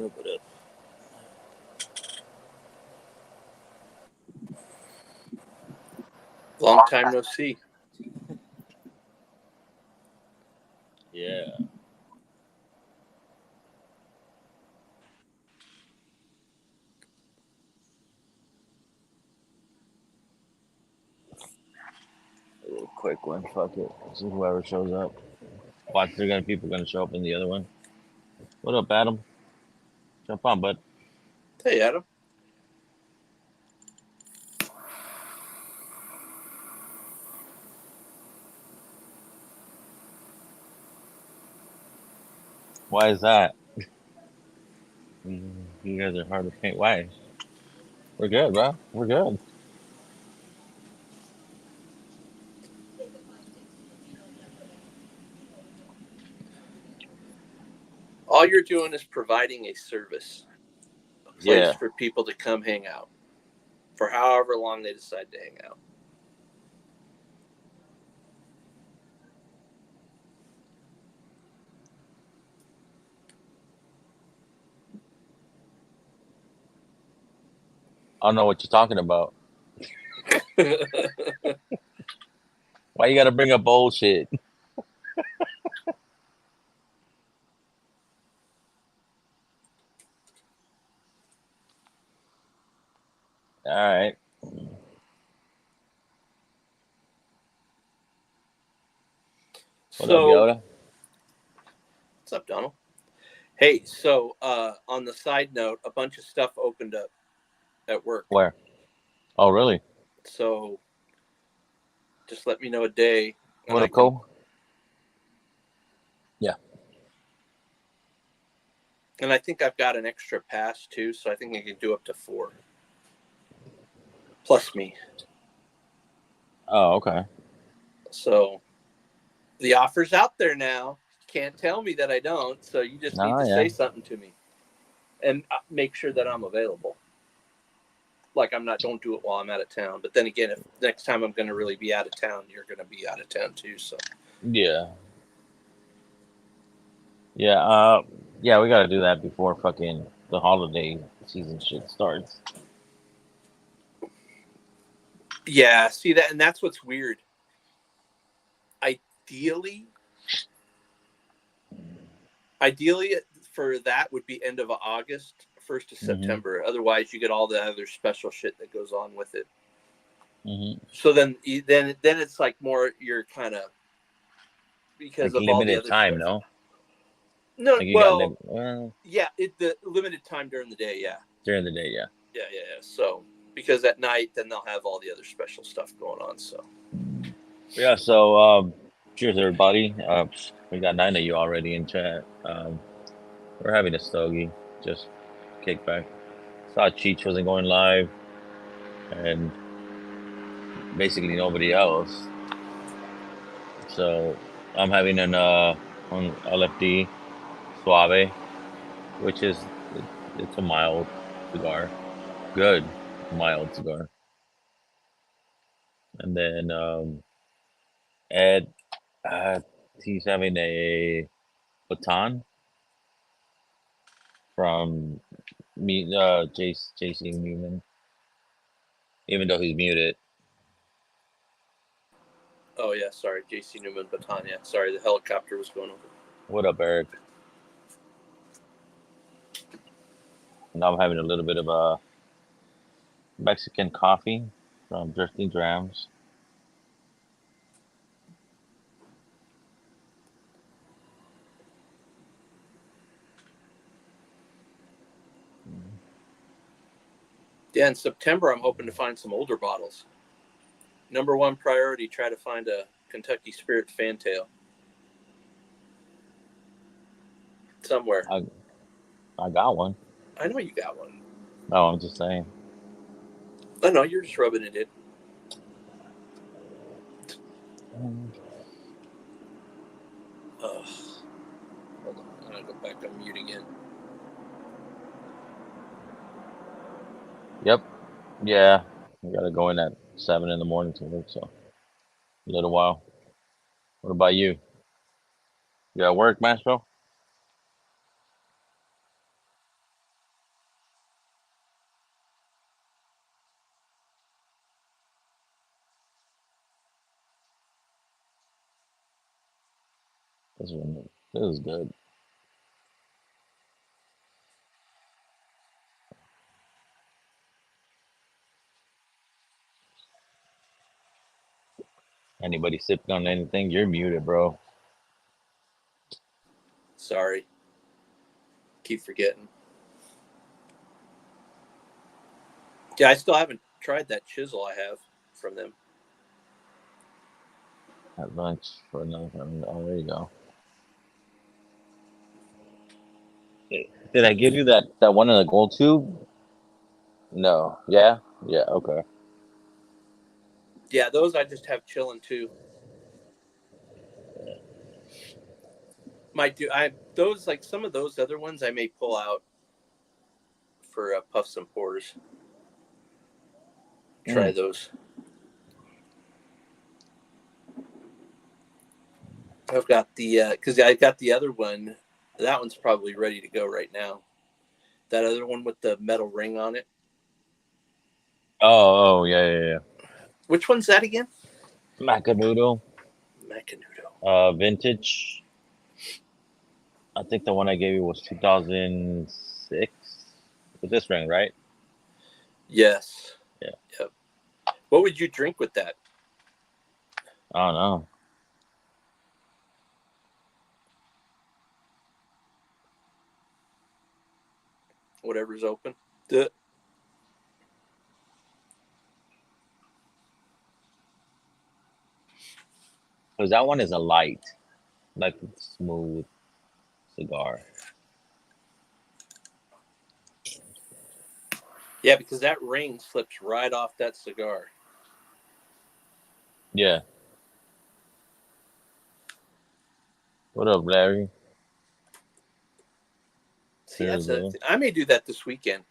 Open it. Long time no see. Yeah. A little quick one. Fuck it. See whoever shows up. Watch, people gonna show up in the other one. What up, Adam? Jump on, bud. Hey, Adam. Why is that? You guys are hard to paint. Why? We're good, bro. We're good. All you're doing is providing a service, a place for people to come hang out for however long they decide to hang out. I don't know what you're talking about. Why you gotta bring up bullshit? All right. What up, Yoda? What's up, Donald? Hey, so on the side note, a bunch of stuff opened up at work. Where? Oh, really? So just let me know a day. What up, Cole? Yeah. And I think I've got an extra pass too, so I think I can do up to 4. Plus me. Oh, okay. So the offer's out there now. Can't tell me that I don't, so you just need to say something to me. And make sure that I'm available. Like don't do it while I'm out of town. But then again, if next time I'm going to really be out of town, you're going to be out of town too. So yeah, yeah, yeah. We got to do that before fucking the holiday season shit starts. Yeah, see that, and that's what's weird. Ideally, for that would be end of August, 1st of September. Otherwise, you get all the other special shit that goes on with it. So then it's like more you're kind of because like of all the other time, stuff. No, like yeah, the limited time during the day, yeah. During the day, yeah. Yeah. So because at night, then they'll have all the other special stuff going on. So yeah. So cheers, everybody. We got 9 of you already in chat. We're having a stogie, just kick back. Saw Cheech wasn't going live, and basically nobody else. So I'm having an on LFD Suave, which is it's a mild cigar, good mild cigar. And then Ed, he's having a baton from me, JC Newman, even though he's muted. Oh yeah, sorry, JC Newman baton. Yeah, sorry, the helicopter was going over. What up, Eric? Now I'm having a little bit of a Mexican coffee from Drifting Drams. Yeah, in September, I'm hoping to find some older bottles. Number one priority, try to find a Kentucky Spirit Fantail. Somewhere. I got one. I know you got one. No, I'm just saying. I know, you're just rubbing it in. Ugh. Hold on, I'm going to go back on mute again. Yep. Yeah. We got to go in at 7 in the morning to work, so a little while. What about you? You at work, Mastro? This is good. Anybody sipping on anything? You're muted, bro. Sorry. Keep forgetting. Yeah, I still haven't tried that chisel I have from them. At lunch for nothing. Oh, there you go. Did I give you that one in the gold tube? No. Yeah. Yeah. Okay. Yeah, those I just have chilling too. Might do I those like some of those other ones I may pull out for puffs and pours. Try those. I've got the because I got the other one. That one's probably ready to go right now. That other one with the metal ring on it. Oh, yeah. Which one's that again? Macanudo. Macanudo. Vintage. I think the one I gave you was 2006. With this ring, right? Yes. Yeah. Yep. What would you drink with that? I don't know. Whatever's open. Duh. Because that one is a light, like smooth cigar. Yeah, because that ring slips right off that cigar. Yeah. What up, Larry? See, I may do that this weekend.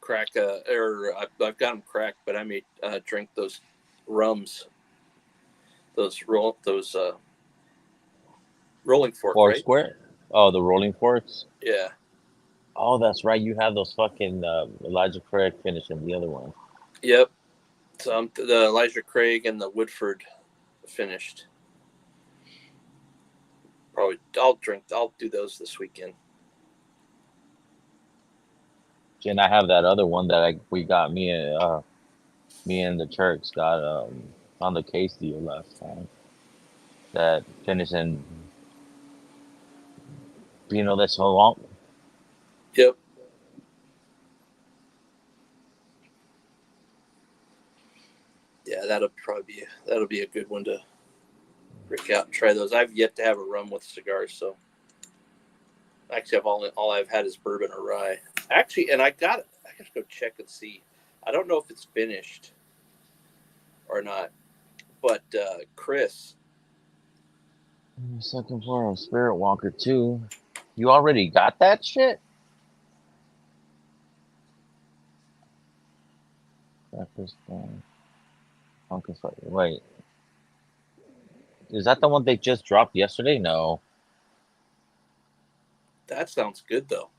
Crack, I've got them cracked, but I may drink those rums, those rolling fork, Four right? square? Oh, the rolling forks? Yeah. Oh, that's right. You have those fucking Elijah Craig finish in the other one. Yep. So the Elijah Craig and the Woodford finished. Probably I'll do those this weekend. And I have that other one that we got me and the Turks got on the case deal last time. That finished in Pinot de Solon. Yep. Yeah, that'll be a good one to break out and try those. I've yet to have a rum with cigars, so actually I've all I've had is bourbon or rye. Actually, and I gotta go check and see. I don't know if it's finished or not, but Chris. Second floor of Spirit Walker 2. You already got that shit? Wait. Is that the one they just dropped yesterday? No. That sounds good though.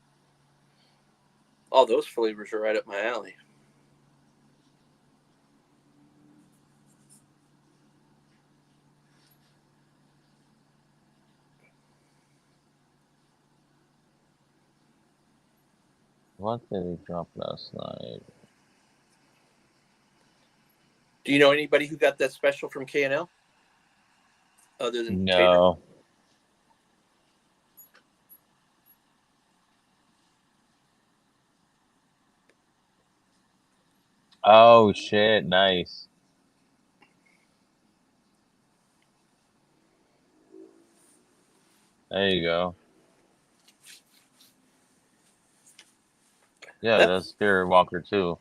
All those flavors are right up my alley. What did they drop last night? Do you know anybody who got that special from K&L other than Tater? No. Oh shit! Nice. There you go. Yeah, that's Spirit Walker too.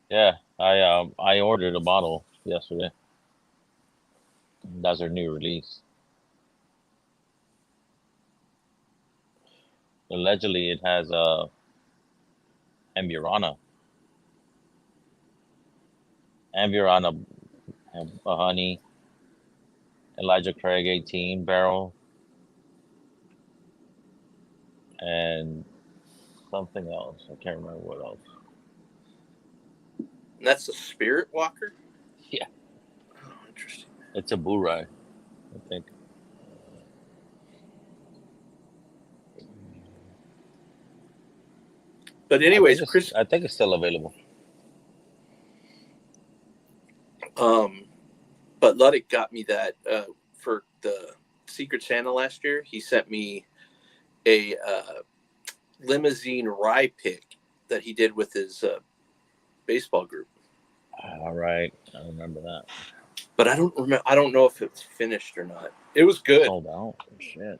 Yeah, I ordered a bottle yesterday. That's their new release. Allegedly, it has Amburana, a honey, Elijah Craig 18 barrel, and something else. I can't remember what else. And that's the Spirit Walker. Yeah. Oh, interesting. It's a Burai, I think. But anyways, Chris, I think it's still available. But Luddick got me that for the Secret Santa last year. He sent me a limousine rye pick that he did with his baseball group. All right, I remember that. But I don't remember. I don't know if it's finished or not. It was good. Sold out. Shit.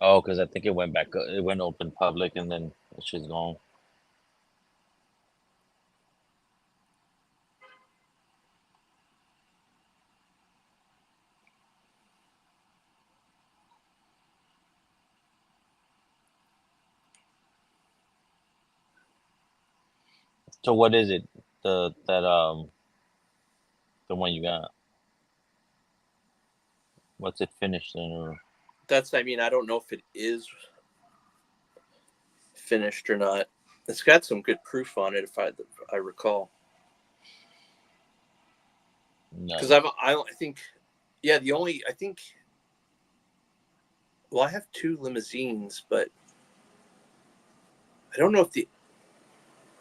Oh, because I think it went back. It went open public, and then it's just gone. So what is it? The one you got? What's it finished in? Or I mean, I don't know if it is finished or not. It's got some good proof on it, if I recall. Because nice. I think, yeah, I think. Well, I have 2 limousines, but I don't know if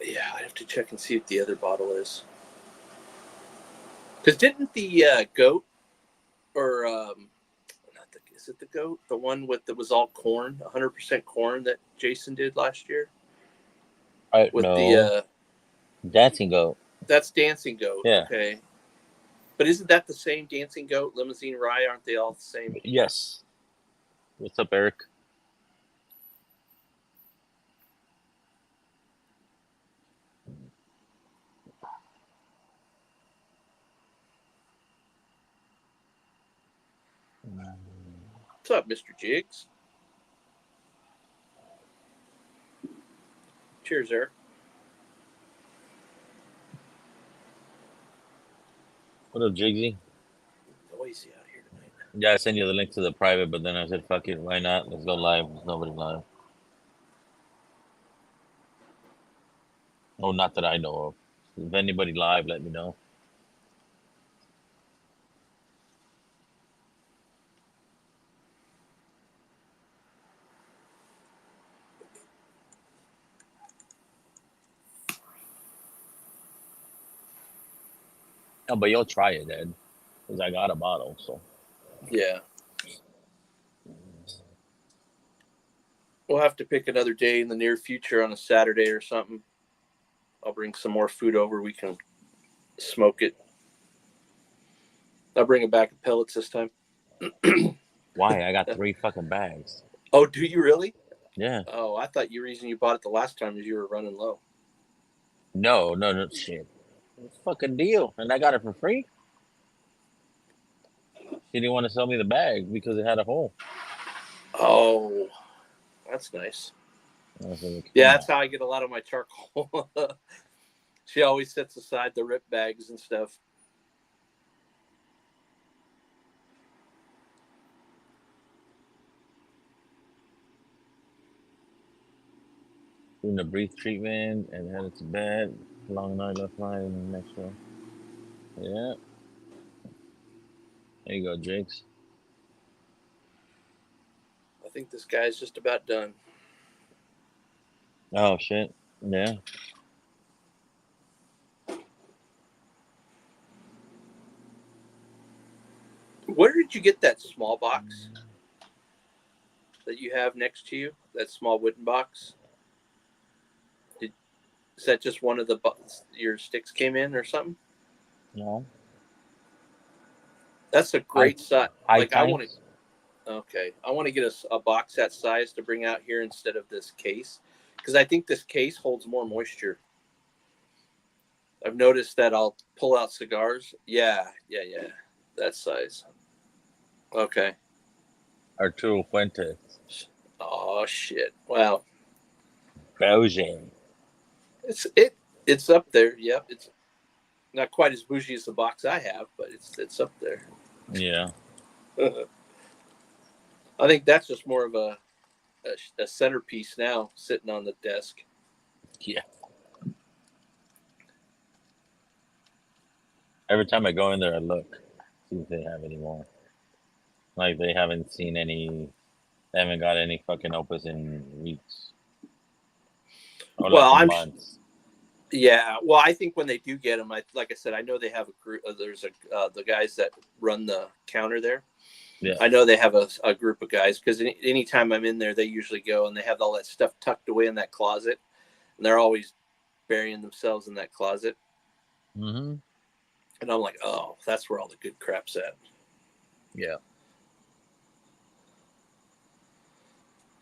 yeah, I have to check and see if the other bottle is. Because didn't the goat or is it the goat, the one that was all corn, 100% corn that Jason did last year? With No. the Dancing Goat. That's Dancing Goat. Yeah. Okay. But isn't that the same Dancing Goat, Limousine Rye? Aren't they all the same? Yes. What's up, Eric? What's up, Mr. Jiggs? Cheers, Eric. What up, Jigsy? Noisy out here tonight. Yeah, I sent you the link to the private, but then I said, fuck it, why not? Let's go live. There's nobody live. Oh, not that I know of. If anybody live, let me know. Oh, but you'll try it, Ed. Because I got a bottle, so. Yeah. We'll have to pick another day in the near future on a Saturday or something. I'll bring some more food over. We can smoke it. I'll bring it back in pellets this time. Why? I got 3 fucking bags. Oh, do you really? Yeah. Oh, I thought the reason you bought it the last time is you were running low. No, shit. It's a fucking deal. And I got it for free. She didn't want to sell me the bag because it had a hole. Oh, that's nice. Like, yeah, that's how I get a lot of my charcoal. She always sets aside the rip bags and stuff. Doing the brief treatment and headed to bed. Long night left night and the next one. Yeah. There you go, Jakes. I think this guy's just about done. Oh, shit. Yeah. Where did you get that small box that you have next to you? That small wooden box? Is that just one of your sticks came in or something? No. That's a great size. Like I want to. Okay, I want to get a box that size to bring out here instead of this case, because I think this case holds more moisture. I've noticed that I'll pull out cigars. Yeah, that size. Okay. Arturo Fuentes. Oh shit! Wow. Belgian. It's up there. Yep. It's not quite as bougie as the box I have, but it's up there. Yeah. I think that's just more of a centerpiece now, sitting on the desk. Yeah. Every time I go in there, I look, see if they have any more. Like they haven't seen any. They haven't got any fucking opus in weeks. or like Well, a month? Yeah, well, I think when they do get them, like I said, I know they have a group. There's the guys that run the counter there. Yeah. I know they have a group of guys because anytime I'm in there, they usually go and they have all that stuff tucked away in that closet, and they're always burying themselves in that closet. Mm-hmm. And I'm like, oh, that's where all the good crap's at. Yeah.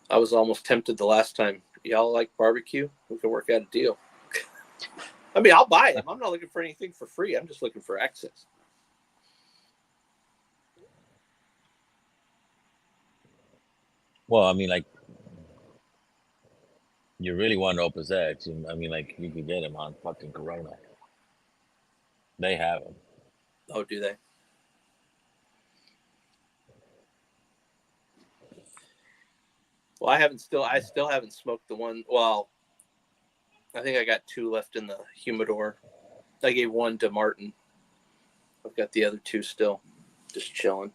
I was almost tempted the last time. Y'all like barbecue? We can work out a deal. I mean, I'll buy them. I'm not looking for anything for free. I'm just looking for access. Well, I mean, like, you really want to Opus X. I mean, like, you could get them on fucking Corona. They have them. Oh, do they? Well, I still haven't smoked the one. Well, I think I got 2 left in the humidor. I gave 1 to Martin. I've got the other 2 still, just chilling.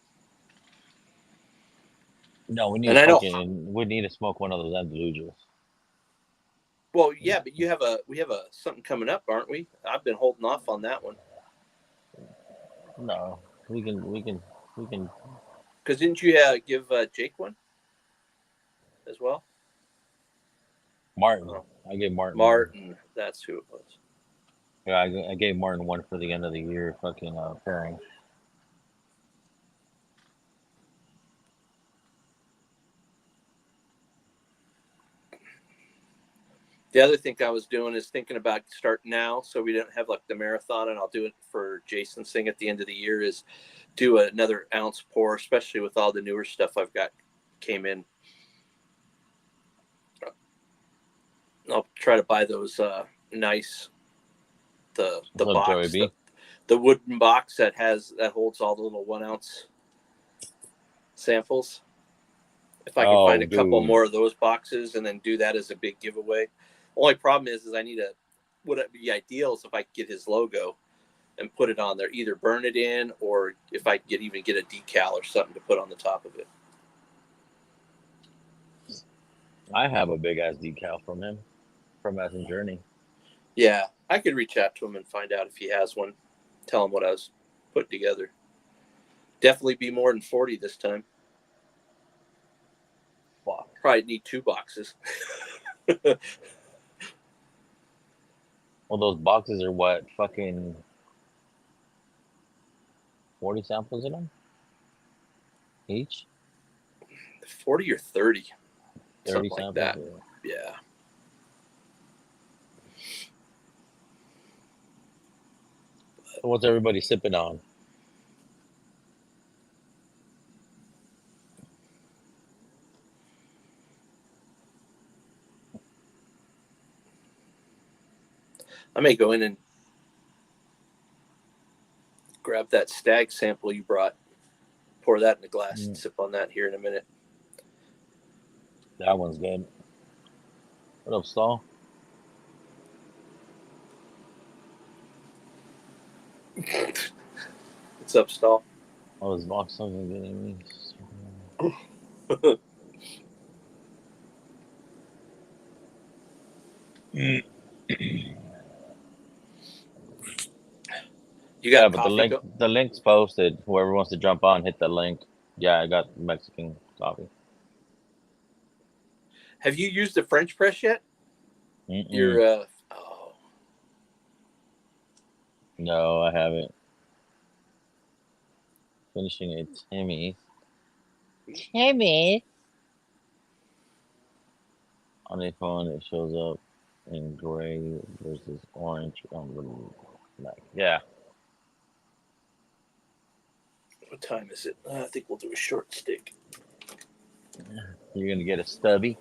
No, we need And to I know. we need to smoke one of those Andalusias. Well, yeah, but we have a something coming up, aren't we? I've been holding off on that one. No, we can. Because didn't you give Jake one as well? Martin. Oh, I gave Martin one. Martin, that's who it was. Yeah, I gave Martin one for the end of the year fucking pairing. The other thing I was doing is thinking about starting now, so we didn't have like the marathon, and I'll do it for Jason's thing at the end of the year. Is do another ounce pour, especially with all the newer stuff I've got came in. I'll try to buy those nice the box the wooden box that holds all the little 1 ounce samples. If I can find a couple more of those boxes and then do that as a big giveaway. Only problem is I need would it be ideal is if I could get his logo and put it on there, either burn it in or if I could even get a decal or something to put on the top of it. I have a big ass decal from him, from Ascent Journey. Yeah, I could reach out to him and find out if he has one. Tell him what I was putting together. Definitely be more than 40 this time. Fuck. Probably need 2 boxes. Well, those boxes are what, fucking 40 samples in them each? 40 or 30. 30 something samples? Like that. Yeah. What's everybody sipping on? I may go in and grab that stag sample you brought, pour that in a glass and sip on that here in a minute. That one's good. What up, Saul? What's up, Stall? Oh, his box something getting me. You got but coffee? the link's posted. Whoever wants to jump on, hit the link. Yeah, I got Mexican coffee. Have you used the French press yet? Your oh. No, I haven't. Finishing a Timmy. On a phone, it shows up in gray versus orange on the Mac. Yeah. What time is it? I think we'll do a short stick. You're gonna get a stubby.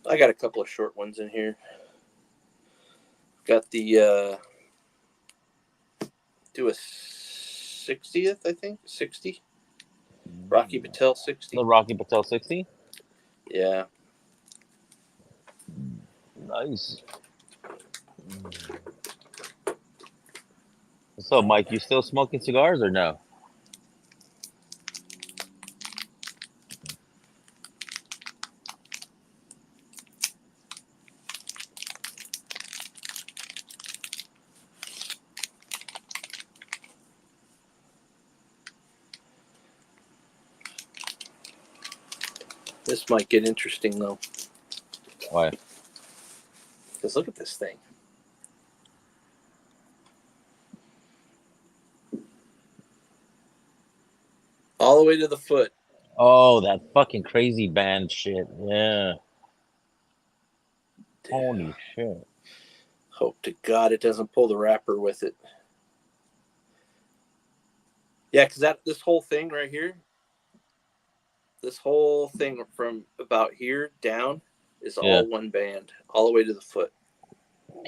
I got a couple of short ones in here. Got the do a 60th, I think 60. Rocky Patel 60. The Rocky Patel 60. Yeah. Nice. So, Mike, you still smoking cigars or no? This might get interesting though. Why? Because look at this thing. All the way to the foot. Oh, that fucking crazy band shit. Yeah. Dude. Holy shit. Hope to God it doesn't pull the wrapper with it. Yeah, because this whole thing right here, this whole thing from about here down is all one band, all the way to the foot.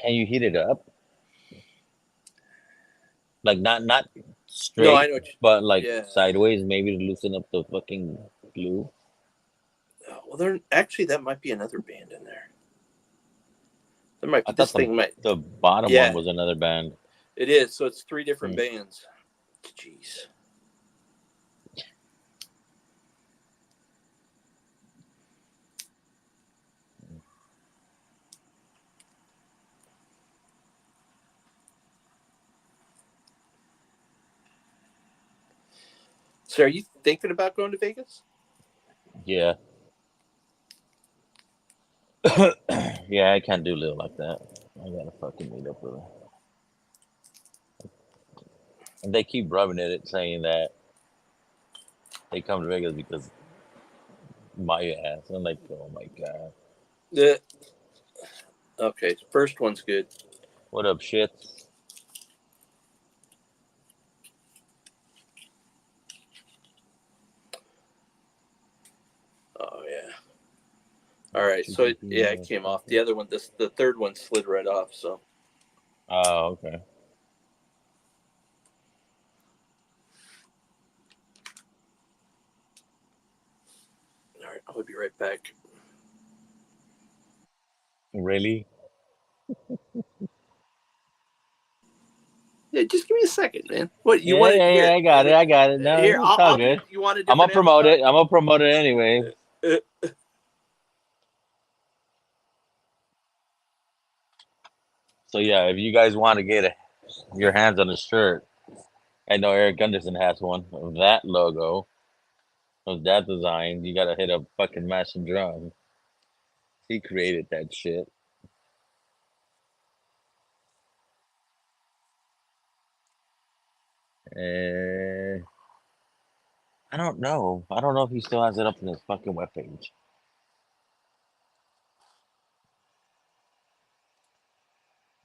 Can you heat it up? Like not straight, no, I know but like sideways, maybe to loosen up the fucking glue. Well, that might be another band in there. There might be. The bottom one was another band. It is. So it's 3 different bands. Jeez. So are you thinking about going to Vegas? Yeah. Yeah, I can't do little like that. I gotta fucking meet up with her. And they keep rubbing it, saying that they come to Vegas because my ass. I'm like, oh my God. Okay, first one's good. What up, shit? Oh yeah. All right, so it came off. The other one, the third one slid right off. So. Oh, okay. All right, I'll be right back. Really? Yeah, just give me a second, man. What you wanted? Yeah, I got it. No, here, it's all good. You want a I'm gonna promote it. I'm gonna promote it anyway. So yeah, if you guys want to get your hands on a shirt, I know Eric Gunderson has one of that logo, of that design. You gotta hit up fucking Mash and Drum. He created that shit. I don't know. I don't know if he still has it up on his fucking webpage.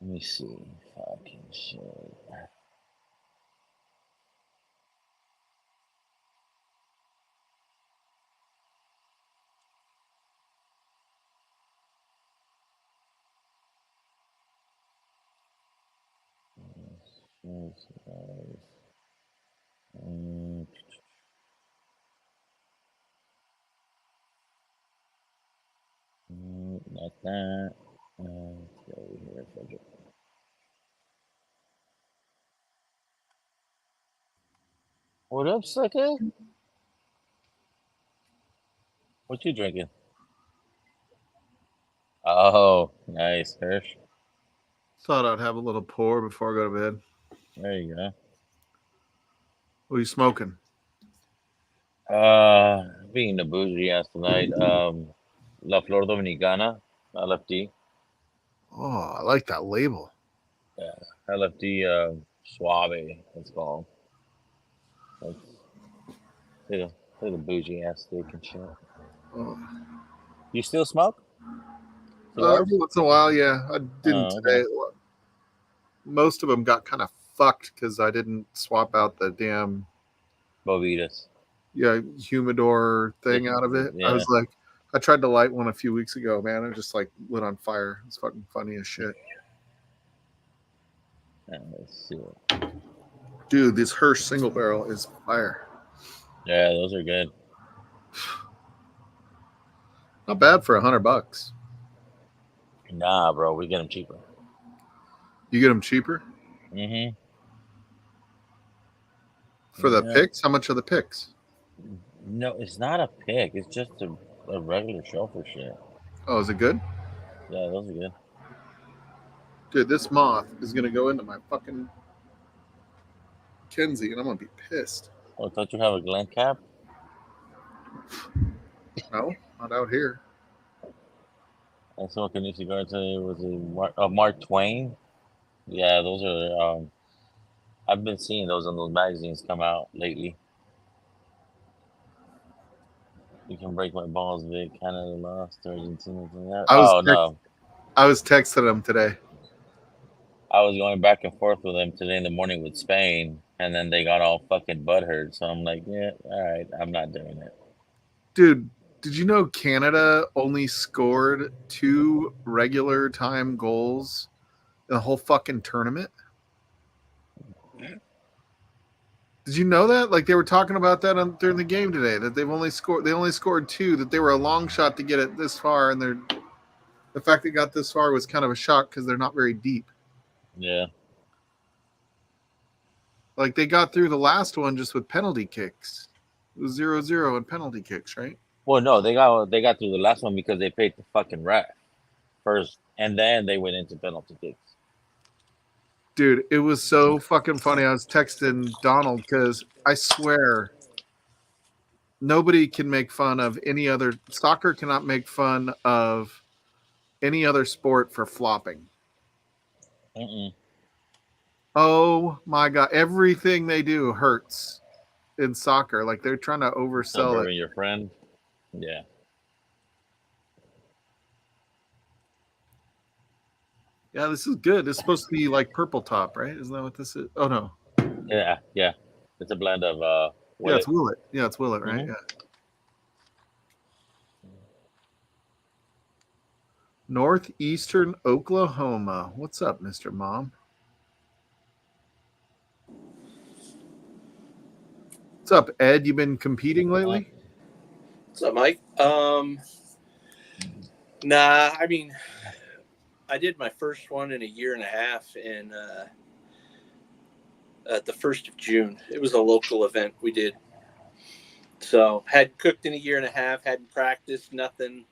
Let me see. Fucking shit. Not that. Let's go over here, Frederick. What up, sucker? What you drinking? Oh, nice, Hirsch. Thought I'd have a little pour before I go to bed. There you go. What are you smoking? Being the bougie ass tonight. La Flor Dominicana, LFD. Oh, I like that label. Yeah, LFD Suave, it's called. Look at the bougie ass steak and shit. Oh. You still smoke? Every once in a while, yeah. I didn't today. Okay. Most of them got kind of fucked because I didn't swap out the damn Bovitas. Yeah, humidor thing out of it. Yeah. I was like, I tried to light one a few weeks ago, man. It just like lit on fire. It's fucking funny as shit. Let's see. Dude, this Hirsch single barrel is fire. Yeah, those are good. Not bad for $100. Nah, bro, we get them cheaper. You get them cheaper? Mm-hmm. For the picks? How much are the picks? No, it's not a pick. It's just a regular shelfer shit. Oh, is it good? Yeah, those are good. Dude, this moth is going to go into my fucking Kenzie, and I'm going to be pissed. Oh, don't you have a Glen cap? No. Not out here. I saw a new cigar today. Was it Mark Twain? Yeah, those are. I've been seeing those in those magazines come out lately. You can break my balls, Vic. Canada lost Argentina. No. I was texting him today. I was going back and forth with them today in the morning with Spain, and then they got all fucking butthurt. So I'm like, yeah, all right, I'm not doing it. Dude, did you know Canada only scored 2 regular time goals in the whole fucking tournament? Did you know that? Like they were talking about that during the game today. That they only scored 2. That they were a long shot to get it this far, and the fact they got this far was kind of a shock because they're not very deep. Yeah. Like they got through the last one just with penalty kicks. It was 0-0 in penalty kicks, right? Well, no, they got through the last one because they paid the fucking ref first, and then they went into penalty kicks. Dude, it was so fucking funny. I was texting Donald because I swear nobody can make fun of any other soccer cannot make fun of any other sport for flopping. Oh my god, everything they do hurts in soccer. Like they're trying to oversell it. Your friend, yeah. Yeah, this is good. It's supposed to be like purple top, right? Isn't that what this is? Oh no. Yeah. It's a blend of Willet. Yeah, it's Willet. Yeah, it's Willet, right? Mm-hmm. Yeah. Northeastern Oklahoma. What's up, Mr. Mom? What's up, Ed? You been competing lately? What's up, Mike? Nah, I mean, I did my first one in a year and a half in at the 1st of June. It was a local event we did. So had cooked in a year and a half, hadn't practiced, nothing.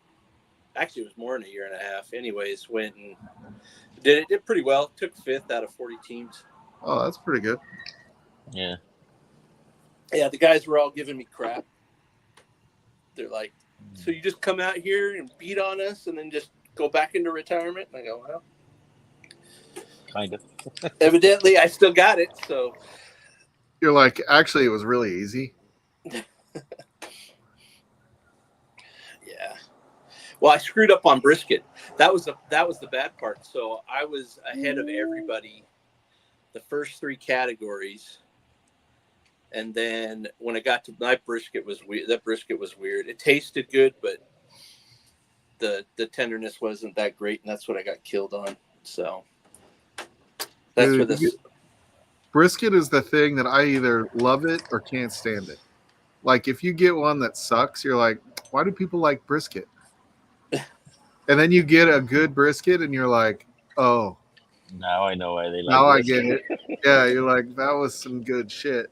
Actually, it was more than a year and a half. Anyways, went and did pretty well. Took 5th out of 40 teams. Oh, that's pretty good. Yeah. Yeah, the guys were all giving me crap. They're like, so you just come out here and beat on us and then just go back into retirement? And I go, well, kind of. Evidently, I still got it. So you're like, actually, it was really easy. Yeah. Well, I screwed up on brisket. That was the bad part. So I was ahead of everybody, the first 3 categories. And then when I got to my brisket was weird. That brisket was weird. It tasted good, but the tenderness wasn't that great, and that's what I got killed on. So that's where this brisket is the thing that I either love it or can't stand it. Like if you get one that sucks, you're like, why do people like brisket? And then you get a good brisket, and you're like, oh, now I know why they like. Now brisket. I get it. Yeah, you're like, that was some good shit.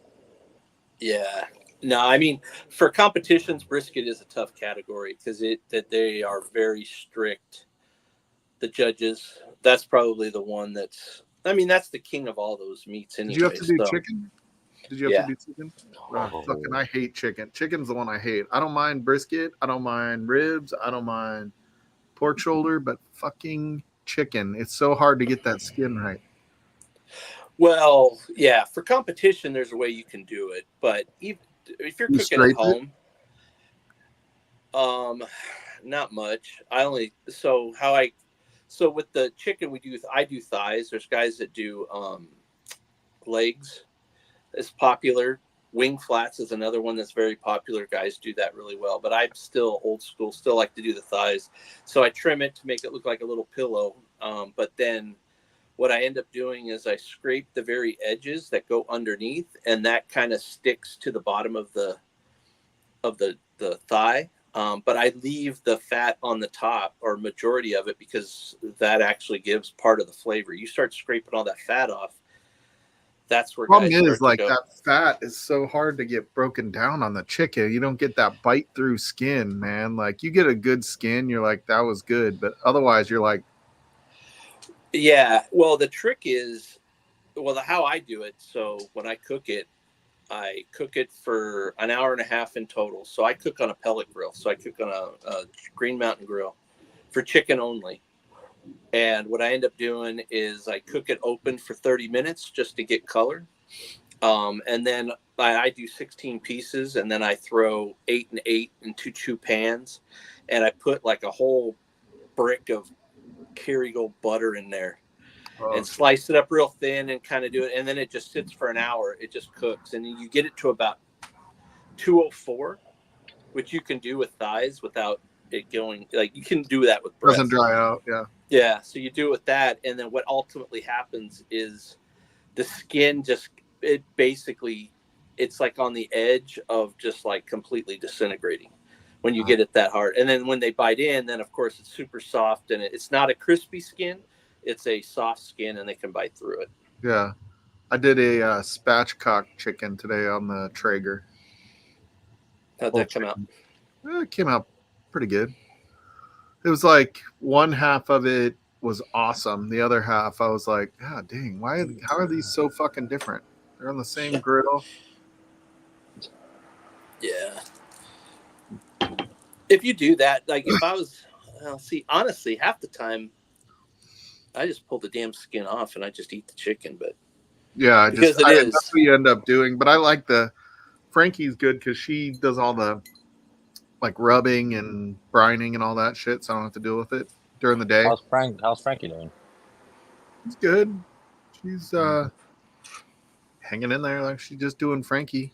Yeah. No, I mean, for competitions, brisket is a tough category because they are very strict. The judges, that's probably the one that's the king of all those meats. Anyway, did you have to do chicken? Did you have to do chicken? Fucking, I hate chicken. Chicken's the one I hate. I don't mind brisket. I don't mind ribs. I don't mind pork shoulder, but fucking chicken. It's so hard to get that skin right. Well, yeah, for competition, there's a way you can do it, but if you're cooking at home, not much. So with the chicken I do thighs. There's guys that do legs. It's popular. Wing flats is another one that's very popular. Guys do that really well, but I'm still old school. Still like to do the thighs. So I trim it to make it look like a little pillow. But then what I end up doing is I scrape the very edges that go underneath, and that kind of sticks to the bottom of the thigh. But I leave the fat on the top, or majority of it, because that actually gives part of the flavor. You start scraping all that fat off, that's where problem is like that fat is so hard to get broken down on the chicken. You don't get that bite through skin, man. Like you get a good skin, you're like, that was good, but otherwise you're like, yeah. Well, the trick is, how I do it. So when I cook it, I cook it for an hour and a half in total. So I cook on a pellet grill. So I cook on a Green Mountain grill for chicken only. And what I end up doing is I cook it open for 30 minutes just to get color. And then I do 16 pieces, and then I throw 8 and 8 into 2 pans. And I put like a whole brick of Kerrygold butter in there. And slice it up real thin and kind of do it. And then it just sits for an hour. It just cooks. And then you get it to about 204, which you can do with thighs without it going, like you can do that with breast. Doesn't dry out. Yeah. Yeah. So you do it with that. And then what ultimately happens is the skin just, it basically, it's like on the edge of just like completely disintegrating when you get it that hard. And then when they bite in, then of course it's super soft, and it's not a crispy skin. It's a soft skin, and they can bite through it. Yeah. I did a spatchcock chicken today on the Traeger. How'd that come out? It came out pretty good. It was like one half of it was awesome. The other half, I was like, God dang, how are these so fucking different? They're on the same grill. Yeah. If you do that, like if I was, well, see, honestly, half the time, I just pull the damn skin off and I just eat the chicken. But yeah, that's what you end up doing. But I like Frankie's good because she does all the like rubbing and brining and all that shit, so I don't have to deal with it during the day. How's Frankie doing? She's good. She's hanging in there like she's just doing Frankie.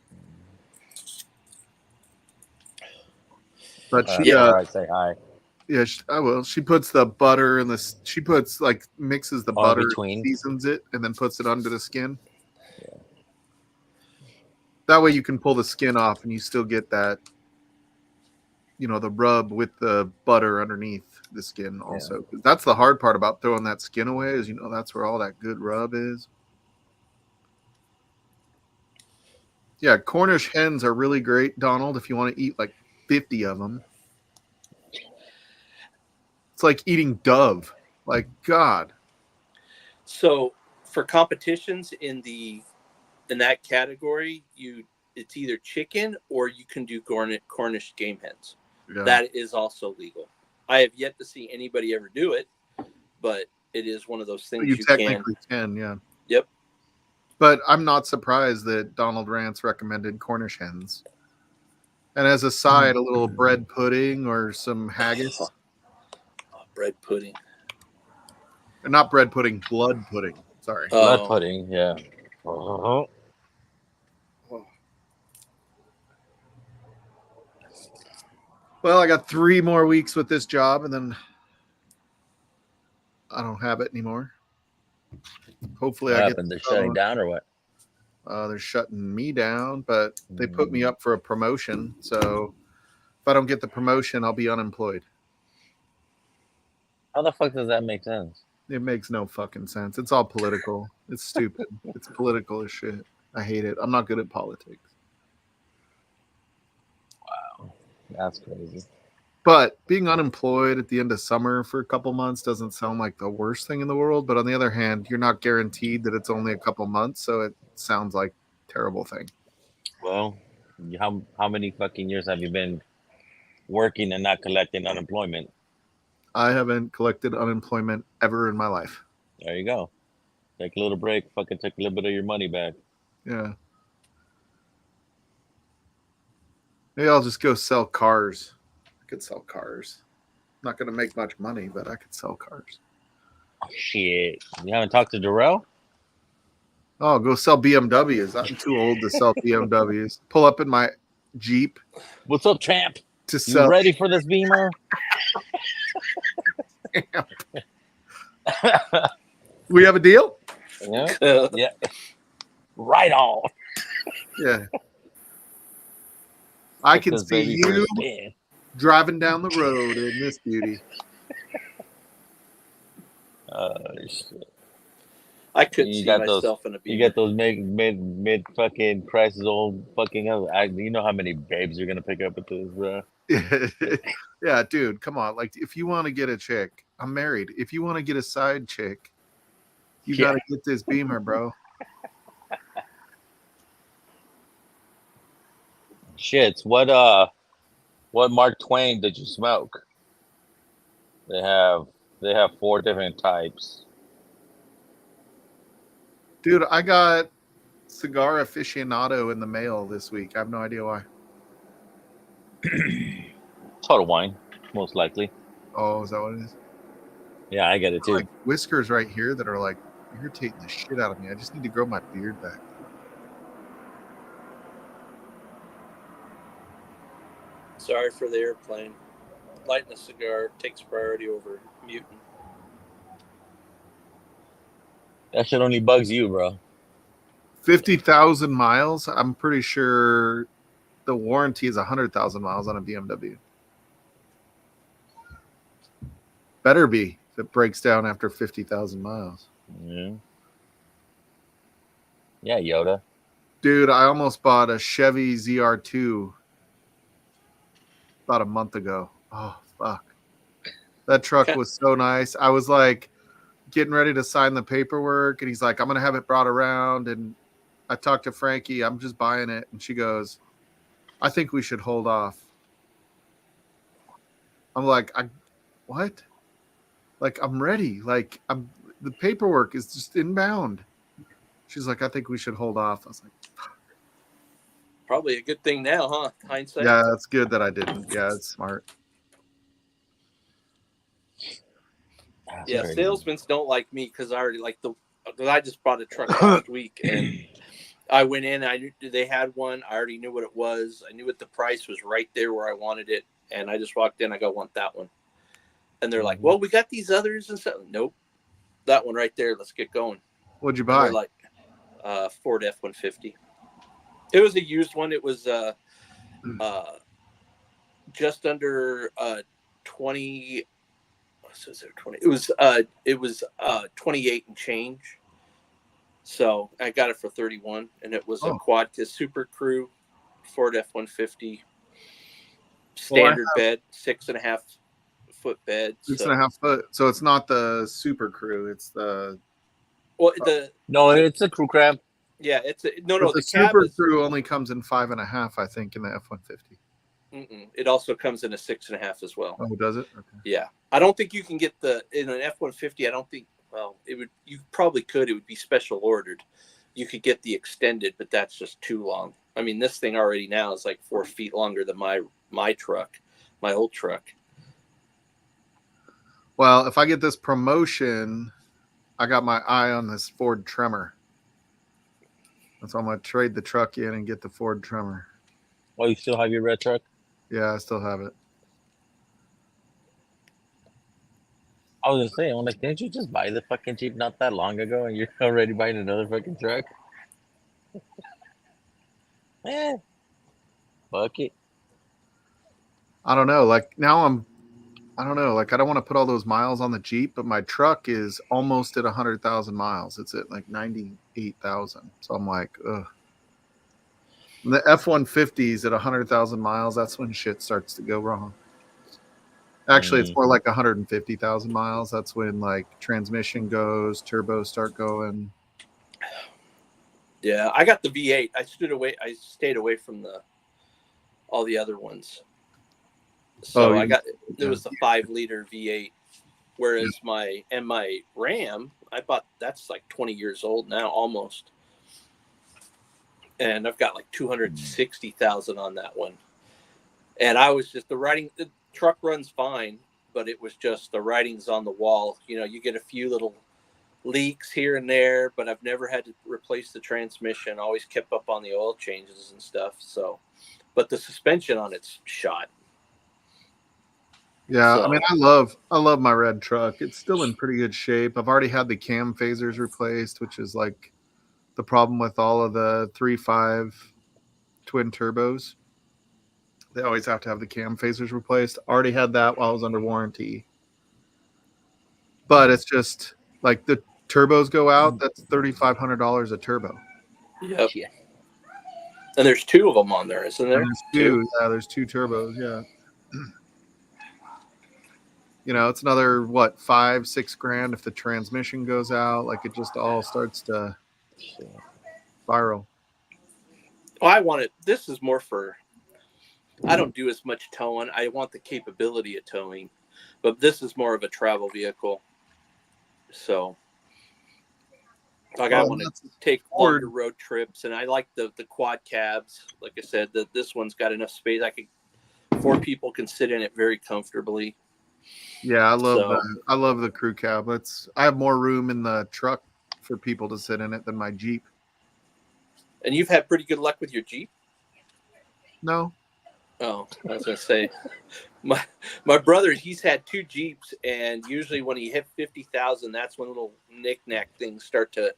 But she say hi. Yeah, I will. She puts the butter and she puts like mixes the butter, seasons it, and then puts it under the skin. Yeah. That way you can pull the skin off and you still get that, the rub with the butter underneath the skin also. Yeah. That's the hard part about throwing that skin away is, that's where all that good rub is. Yeah, Cornish hens are really great, Donald, if you want to eat like 50 of them. It's like eating Dove. Like, God. So for competitions in that category, it's either chicken or you can do Cornish game hens. Yeah. That is also legal. I have yet to see anybody ever do it, but it is one of those things you technically can. Yeah. Yep. But I'm not surprised that Donald Rance recommended Cornish hens. And as a side, a little bread pudding or some haggis. Bread pudding. Or not bread pudding, blood pudding. Sorry. Blood pudding, yeah. Uh-huh. Well, I got 3 more weeks with this job, and then I don't have it anymore. Hopefully, what happened? They're shutting down or what? They're shutting me down, but they put me up for a promotion. So if I don't get the promotion, I'll be unemployed. How the fuck does that make sense? It makes no fucking sense. It's all political. It's stupid. It's political as shit. I hate it. I'm not good at politics. Wow. That's crazy. But being unemployed at the end of summer for a couple months doesn't sound like the worst thing in the world. But on the other hand, you're not guaranteed that it's only a couple months. So it sounds like a terrible thing. Well, how many fucking years have you been working and not collecting unemployment? I haven't collected unemployment ever in my life. There you go. Take a little break. Fucking take a little bit of your money back. Yeah. Maybe I'll just go sell cars. I could sell cars. I'm not going to make much money, but I could sell cars. Oh, shit. You haven't talked to Darrell? Oh, go sell BMWs. I'm too old to sell BMWs. Pull up in my Jeep. What's up, champ? To sell. You ready for this Beamer? We have a deal? Yeah. Yeah. Right on. Yeah. I can see you driving down the road in this beauty. Shit. I couldn't see myself in a Beamer. You get those mid fucking prices, old fucking. You know how many babes you're gonna pick up with this, bro? Yeah, dude, come on. Like, if you want to get a chick, I'm married. If you want to get a side chick, you got to get this Beamer, bro. Shits. What Mark Twain did you smoke? They have 4 different types. Dude, I got Cigar Aficionado in the mail this week. I have no idea why. Total Wine, most likely. Oh, is that what it is? Yeah, I get it too. Like whiskers right here that are like irritating the shit out of me. I just need to grow my beard back. Sorry for the airplane. Lighting a cigar takes priority over muting. That shit only bugs you, bro. 50,000 miles. I'm pretty sure the warranty is 100,000 miles on a BMW. Better be if it breaks down after 50,000 miles. Yeah. Yeah, Yoda. Dude, I almost bought a Chevy ZR2 about a month ago. Oh, fuck. That truck was so nice. I was like getting ready to sign the paperwork, and he's like, I'm going to have it brought around. And I talked to Frankie. I'm just buying it. And she goes, I think we should hold off. I'm like, what? Like, I'm ready. Like, the paperwork is just inbound. She's like, I think we should hold off. I was like, probably a good thing now, huh? Hindsight. Yeah, that's good that I didn't. Yeah, it's smart. Yeah, salesmen don't like me because I already I just bought a truck last week, and I went in. I knew they had one. I already knew what it was. I knew what the price was right there where I wanted it, and I just walked in. I go, want that one, and they're like, well, we got these others and stuff. Nope, that one right there. Let's get going. What'd you buy? They're like Ford F-150. It was a used one. It was just under 20. So is there 20? It was 28 and change. So I got it for 31, and it was a quad Super Crew Ford F-150 standard bed, 6.5 foot bed. 6.5 foot. So it's not the Super Crew. It's the no, it's a crew cab. Yeah, it's no. The Super Crew only comes in 5.5, I think, in the F-150. It also comes in a 6.5 as well. Oh, does it? Okay. Yeah, I don't think you can get in an F-150. I don't think. Well, it would. You probably could. It would be special ordered. You could get the extended, but that's just too long. I mean, this thing already now is like 4 feet longer than my truck, my old truck. Well, if I get this promotion, I got my eye on this Ford Tremor. So I'm going to trade the truck in and get the Ford Tremor. Oh, you still have your red truck? Yeah, I still have it. I was gonna say, I'm like, didn't you just buy the fucking Jeep not that long ago, and you're already buying another fucking truck? Fuck it. I don't know. Like now I don't know. Like I don't want to put all those miles on the Jeep, but my truck is almost at 100,000 miles. It's at like 98,000. So I'm like, ugh. And the F-150 is at 100,000 miles. That's when shit starts to go wrong. Actually, it's more like 150,000 miles. That's when like transmission goes, turbos start going. Yeah, I got the V8. I stayed away from all the other ones. So it was the 5-liter V8, whereas my Ram, I bought, that's like 20 years old now, almost. And I've got like 260,000 on that one. And I was just the truck runs fine, but it was just the writing's on the wall. You know, you get a few little leaks here and there, but I've never had to replace the transmission. Always kept up on the oil changes and stuff. So, but the suspension on it's shot. Yeah, so, I mean, I love my red truck. It's still in pretty good shape. I've already had the cam phasers replaced, which is like the problem with all of the 3.5 twin turbos. They always have to have the cam phasers replaced. Already had that while I was under warranty. But it's just like the turbos go out, that's $3,500 a turbo. Yep. Yeah. And there's 2 of them on there, isn't there? And there's 2. Yeah, there's 2 turbos, yeah. You know, it's another, what, $5-6 grand if the transmission goes out. Like, it just all starts to spiral. Oh, this is more for, I don't do as much towing. I want the capability of towing, but this is more of a travel vehicle. So, like, I want to take longer road trips, and I like the quad cabs. Like I said, this one's got enough space. 4 people can sit in it very comfortably. Yeah, I love the crew cab. I have more room in the truck for people to sit in it than my Jeep. And you've had pretty good luck with your Jeep? No. Oh, I was gonna say, my brother, he's had 2 Jeeps, and usually when he hit 50,000, that's when little knick-knack things start to,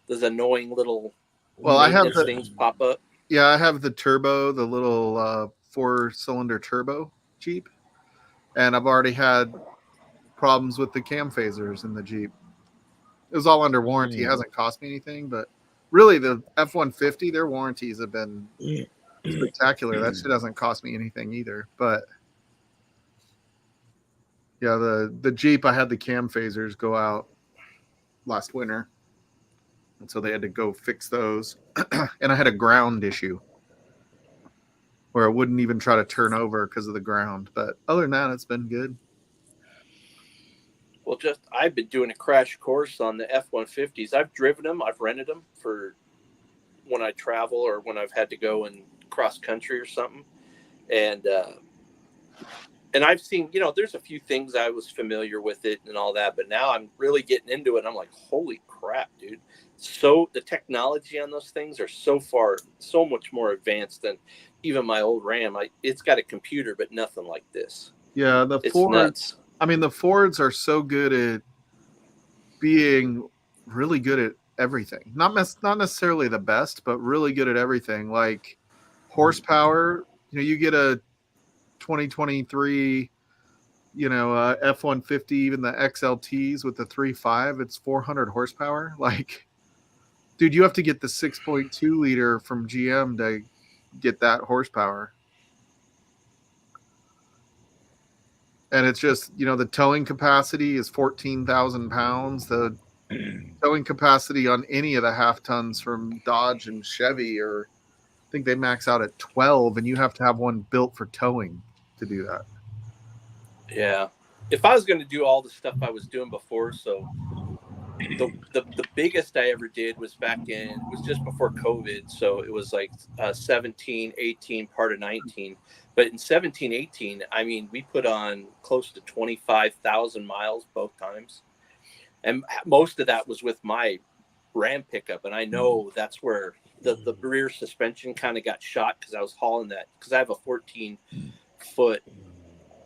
those annoying little maintenance things pop up. Yeah, I have the turbo, the little 4-cylinder turbo Jeep, and I've already had problems with the cam phasers in the Jeep. It was all under warranty. It hasn't cost me anything, but really the F-150, their warranties have been spectacular. That shit hasn't cost me anything either. But yeah, the Jeep, I had the cam phasers go out last winter, and so they had to go fix those. And I had a ground issue where it wouldn't even try to turn over because of the ground. But other than that, it's been good. Well, I've been doing a crash course on the F-150s. I've driven them. I've rented them for when I travel or when I've had to go and cross country or something. And I've seen, there's a few things I was familiar with it and all that, but now I'm really getting into it. And I'm like, holy crap, dude. So the technology on those things are so much more advanced than even my old Ram. It's got a computer, but nothing like this. Yeah, it's nuts. I mean, the Fords are so good at being really good at everything. Not necessarily the best, but really good at everything. Like horsepower, you get a 2023, F-150, even the XLTs with the 3.5, it's 400 horsepower. Like, dude, you have to get the 6.2 liter from GM to get that horsepower. And it's just, the towing capacity is 14,000 pounds. The towing capacity on any of the half tons from Dodge and Chevy, I think they max out at 12, and you have to have one built for towing to do that. Yeah. If I was going to do all the stuff I was doing before, so the biggest I ever did was was just before COVID. So it was like 17, 18, part of 19. But in 17, 18, I mean, we put on close to 25,000 miles both times. And most of that was with my Ram pickup. And I know that's where the rear suspension kind of got shot because I was hauling that, because I have a 14-foot,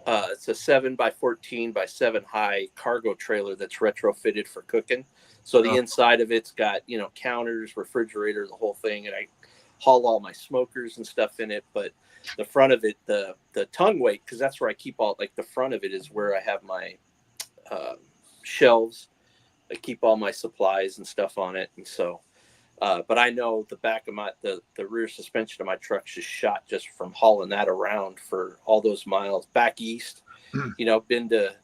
it's a 7x14 by 7 high cargo trailer that's retrofitted for cooking. So the inside of it's got, counters, refrigerator, the whole thing. And I haul all my smokers and stuff in it. But the front of it, the tongue weight, because that's where I keep all, like the front of it is where I have my shelves. I keep all my supplies and stuff on it. And so, but I know the back of the rear suspension of my truck's just shot just from hauling that around for all those miles back east. Been to,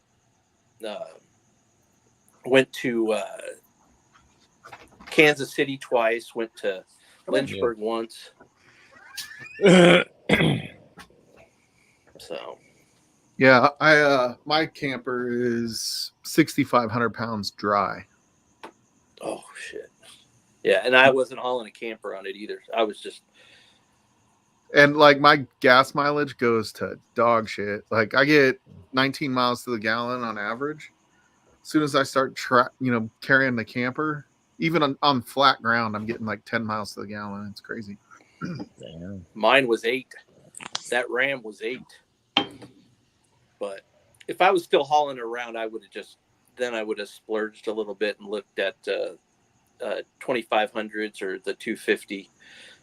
went to Kansas City twice, went to Lynchburg once. So, yeah, my camper is 6,500 pounds dry. Oh shit! Yeah, and I wasn't hauling a camper on it either. I was just, and like my gas mileage goes to dog shit. Like I get 19 miles to the gallon on average. As soon as I start carrying the camper, even on flat ground, I'm getting like 10 miles to the gallon. It's crazy. Damn. Mine was 8. That Ram was 8. But if I was still hauling around, I would have splurged a little bit and looked at 2500s or the 250,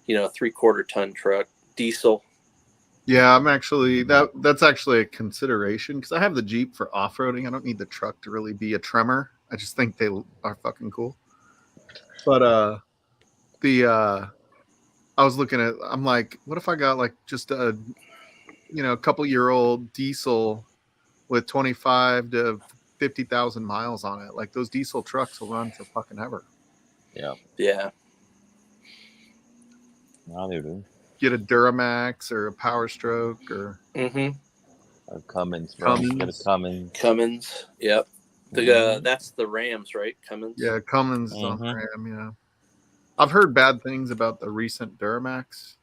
3/4 ton truck, diesel. Yeah, I'm actually that's actually a consideration because I have the Jeep for off-roading. I don't need the truck to really be a tremor. I just think they are fucking cool. But I was looking at, I'm like, what if I got like just a couple-year-old diesel with 25 to 50,000 miles on it? Like those diesel trucks will run for fucking ever. Yeah. Yeah. No, they do. get a Duramax or a Power Stroke or Cummins, bro. Get a Cummins. Cummins, yep. That's the Rams, right? Cummins. Yeah, Cummins is on the Ram. Yeah, I've heard bad things about the recent Duramax,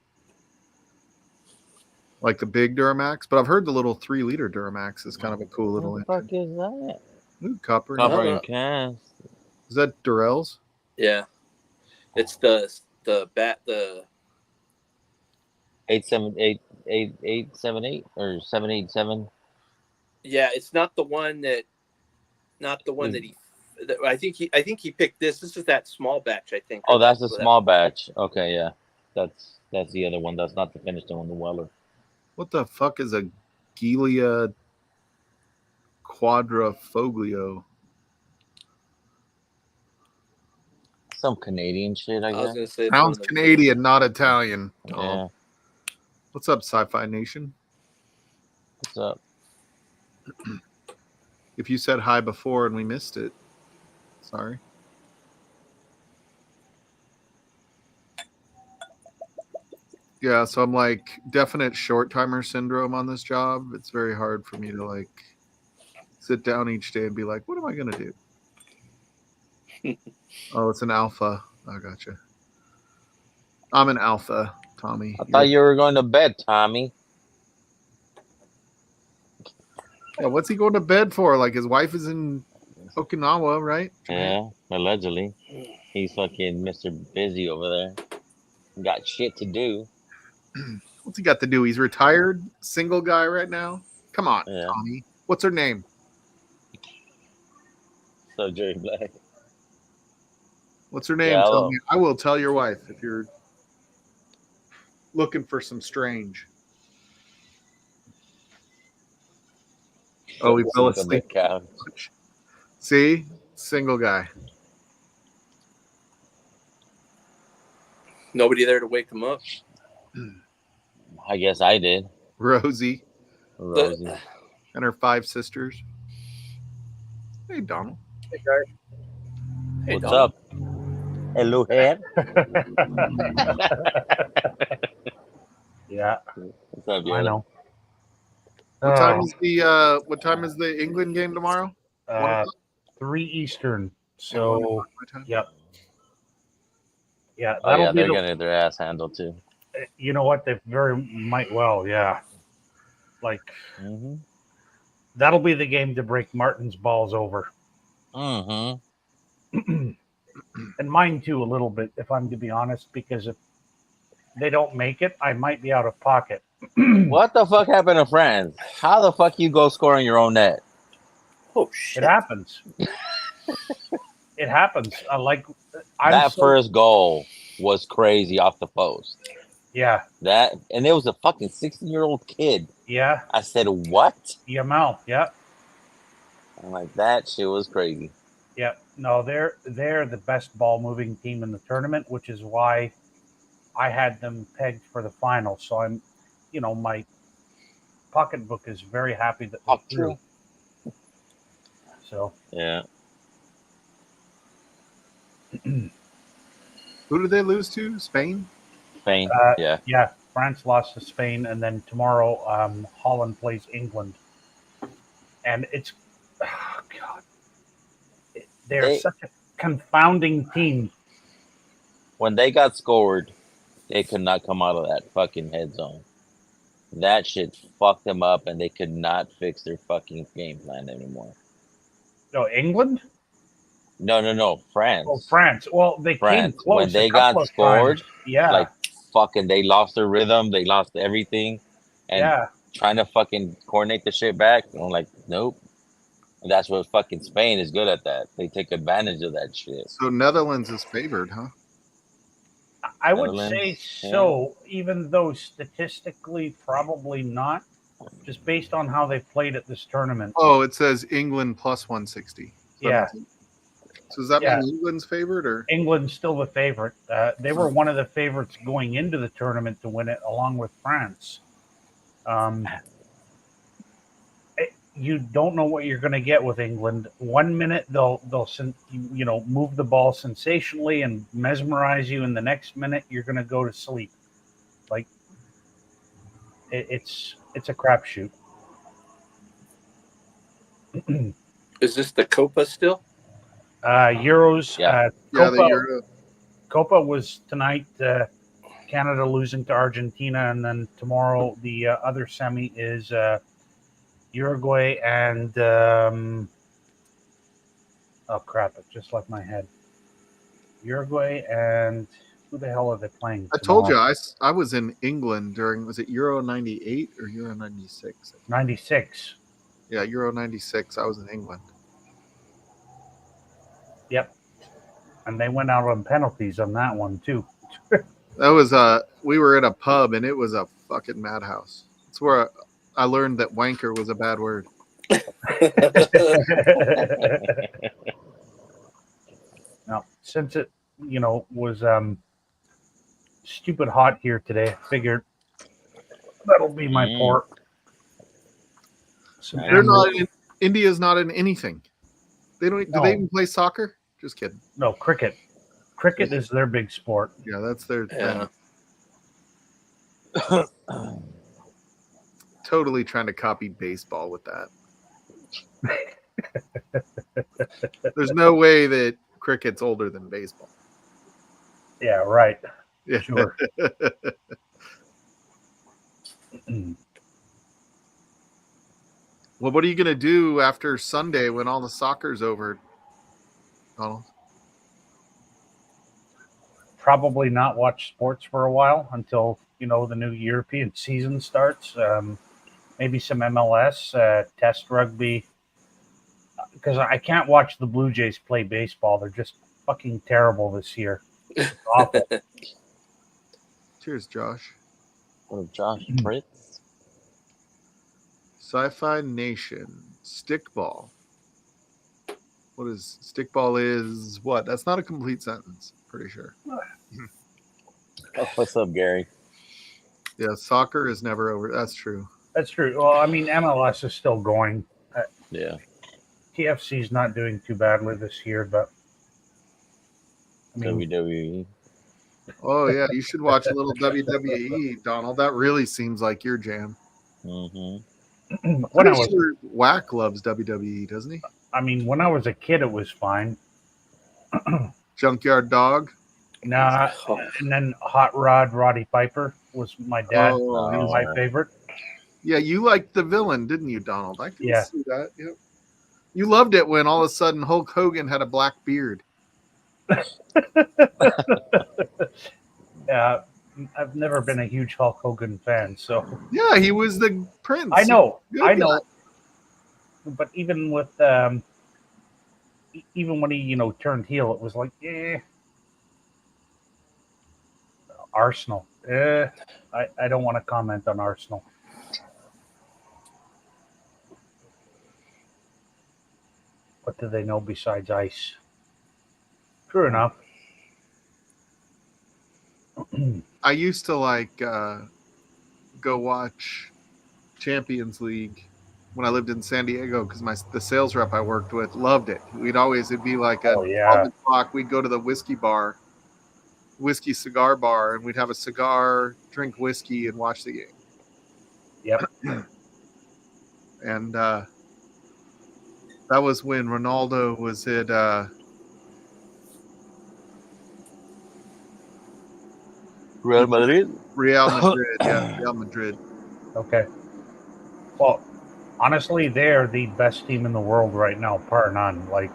like the big Duramax, but I've heard the little 3-liter Duramax is kind of a cool little engine. What the fuck is that? Ooh, copper and cast. Is that Durrell's? Yeah, it's the 878 or 787. Yeah, it's not the one that he. I think he picked this. This is that small batch. I think. Oh, that's the small batch. Okay, yeah, that's the other one. That's not the finished one. The Weller. What the fuck is a Giulia Quadrifoglio? Some Canadian shit, I guess. I was gonna say sounds Canadian, not Italian. Yeah. Oh. What's up, Sci-Fi Nation? What's up? If you said hi before and we missed it, sorry. Yeah, so I'm like definite short timer syndrome on this job. It's very hard for me to like sit down each day and be like, what am I gonna do? Oh, it's an alpha. I gotcha. I'm an alpha, Tommy. I thought you were going to bed, Tommy. Yeah, what's he going to bed for? Like his wife is in Okinawa, right? Yeah, allegedly. He's fucking Mr. Busy over there. Got shit to do. What's he got to do? He's retired, single guy right now. Come on, Tommy. What's her name? So Jerry Black. What's her name? Tell me. I will tell your wife if you're looking for some strange. Oh, he fell asleep. See? Single guy. Nobody there to wake him up. I guess I did. Rosie. And her 5 sisters. Hey, Donald. Hey, guys. Hey, what's up? Hello, head. Yeah. What's up, I know. What time is the England game tomorrow? 3 Eastern. So, yep. Yeah, they're gonna get their ass handled too. You know what? They very might well, yeah. Like, that'll be the game to break Martin's balls over. And mine too, a little bit, if I'm to be honest, because if they don't make it, I might be out of pocket. What the fuck happened to France? How the fuck you go score in your own net? Oh shit! It happens. It happens. First goal was crazy off the post. Yeah. And it was a fucking 16-year-old kid. Yeah. I said, what? Yamal. Yeah. I'm like, that shit was crazy. Yeah. No, they're the best ball moving team in the tournament, which is why I had them pegged for the final. So I'm, my pocketbook is very happy that they're through. So yeah. Who did they lose to? Spain? Spain. Yeah. Yeah. France lost to Spain, and then tomorrow Holland plays England. And it's God. They're such a confounding team. When they got scored, they could not come out of that fucking head zone. That shit fucked them up, and they could not fix their fucking game plan anymore. No, England? No. France. Oh, France. Well, they came close. When they got scored, yeah, fucking, they lost their rhythm. They lost everything. And trying to fucking coordinate the shit back. I'm like, nope. And that's what fucking Spain is good at that. They take advantage of that shit. So Netherlands is favored, huh? I would say so, even though statistically probably not, just based on how they played at this tournament. Oh, it says England plus 160. Yeah. So does that mean England's favored, or England's still the favorite? They were one of the favorites going into the tournament to win it, along with France. You don't know what you're going to get with England. 1 minute they'll move the ball sensationally and mesmerize you, and the next minute you're going to go to sleep. Like, it's a crapshoot. Is this the Copa still? Euros. Yeah. Copa, the Euro. Copa was tonight. Canada losing to Argentina, and then tomorrow the other semi is Uruguay and oh crap! It just left my head. Uruguay and who the hell are they playing? I told you I was in England during, was it Euro 98 or Euro 96? 96. Yeah, Euro 96. I was in England. Yep. And they went out on penalties on that one too. That was we were at a pub and it was a fucking madhouse. It's where I learned that wanker was a bad word. Now, since it, was stupid hot here today, I figured that'll be my pour. They're not in, India's not in anything. They don't. No. Do they even play soccer? Just kidding. No, cricket. Cricket is their big sport. Yeah, that's their thing. Totally trying to copy baseball with that. There's no way that cricket's older than baseball. Yeah, right. Yeah. Sure. Well, what are you going to do after Sunday when all the soccer's over, Donald? Probably not watch sports for a while until, the new European season starts. Maybe some MLS, test rugby. Because I can't watch the Blue Jays play baseball. They're just fucking terrible this year. It's awful. Cheers, Josh. What up, Josh? Fritz? Sci-Fi Nation. Stickball. What is stickball is what? That's not a complete sentence, pretty sure. Oh, what's up, Gary? Yeah, soccer is never over. That's true. That's true. Well, I mean, MLS is still going. Yeah. TFC's not doing too badly this year, but I mean, WWE. Oh yeah, you should watch a little WWE, Donald. That really seems like your jam. Mm-hmm. when I was, sure Whack loves WWE, doesn't he? I mean, when I was a kid, it was fine. Junkyard Dog. Nah, and then Hot Rod Roddy Piper was my dad. Oh, He was my favorite. Yeah, you liked the villain, didn't you, Donald? I can see that. Yep. You loved it when all of a sudden Hulk Hogan had a black beard. Yeah, I've never been a huge Hulk Hogan fan, so yeah, he was the prince. I know. Guy. But even with even when he turned heel, it was like Arsenal. I don't want to comment on Arsenal. What do they know besides ice? True enough. I used to go watch Champions League when I lived in San Diego because the sales rep I worked with loved it. It'd be like a 12 o'clock. We'd go to the whiskey cigar bar, and we'd have a cigar, drink whiskey, and watch the game. Yep. And that was when Ronaldo was at Real Madrid? Real Madrid. Yeah, Real Madrid. Okay. Well, honestly, they're the best team in the world right now, par none. Like,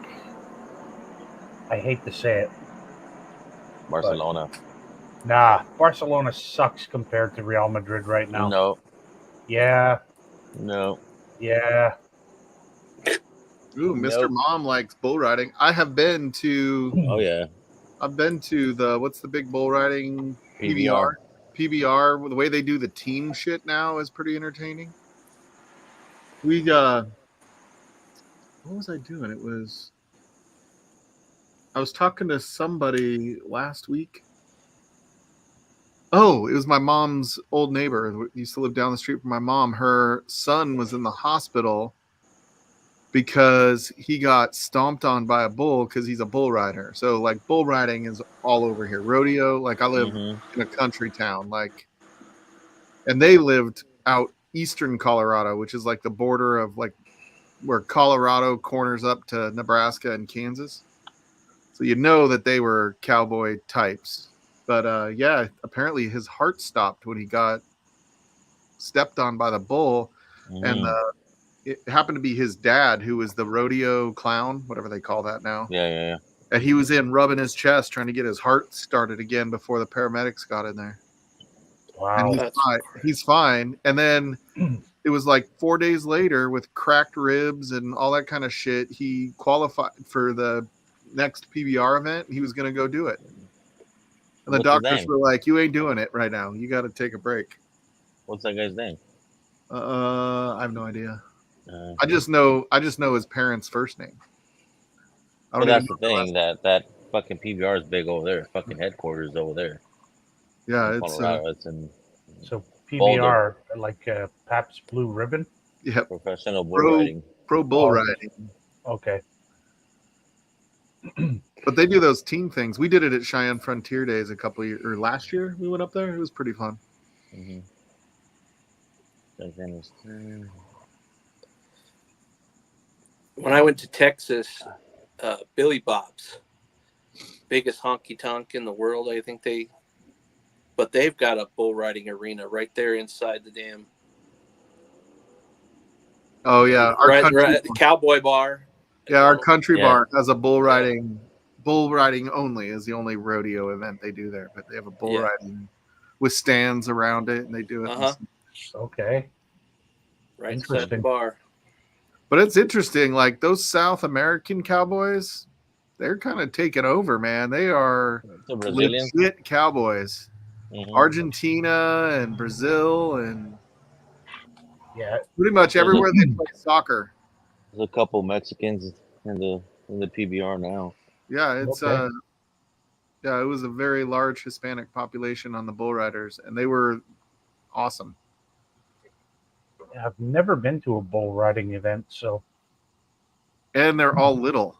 I hate to say it. Barcelona. Nah, Barcelona sucks compared to Real Madrid right now. No. Yeah. No. Yeah. Ooh, Mr. Mom likes bull riding. I have been to. Oh yeah. I've been to what's the big bull riding? PBR. PBR. The way they do the team shit now is pretty entertaining. What was I doing? I was talking to somebody last week. Oh, it was my mom's old neighbor who used to live down the street from my mom. Her son was in the hospital because he got stomped on by a bull because he's a bull rider. So like bull riding is all over here. Rodeo, like I live in a country town, and they lived out eastern Colorado, which is like the border of like where Colorado corners up to Nebraska and Kansas. So you know that they were cowboy types. But yeah, apparently his heart stopped when he got stepped on by the bull. And it happened to be his dad, who was the rodeo clown, whatever they call that now. Yeah. And he was in rubbing his chest, trying to get his heart started again before the paramedics got in there. Wow. And he's fine. And then it was like 4 days later with cracked ribs and all that kind of shit. He qualified for the next PBR event. He was going to go do it. And the doctors were like, you ain't doing it right now. You got to take a break. What's that guy's name? I have no idea. I just know his parents' first name. But that's the thing, that fucking PBR is big over there. Fucking headquarters over there. Yeah, in Colorado. It's in so PBR, like Pabst Blue Ribbon? Yeah. Professional bull riding. Pro bull riding. Okay. But they do those team things. We did it at Cheyenne Frontier Days a couple years, or last year we went up there. It was pretty fun. Mm-hmm. When I went to Texas, Billy Bob's, biggest honky tonk in the world, I think but they've got a bull riding arena right there inside the damn. Oh yeah, right the Cowboy Bar. Yeah, our country bar has a bull riding. Bull riding only is the only rodeo event they do there, but they have a bull riding with stands around it, and they do it. Okay. Right inside the bar. But it's interesting, like those South American cowboys, they're kind of taking over, man. They are legit cowboys. Mm-hmm. Argentina and Brazil and pretty much everywhere they play soccer. There's a couple Mexicans in the PBR now. Yeah, it's it was a very large Hispanic population on the bull riders, and they were awesome. I've never been to a bull riding event, so. And they're all little,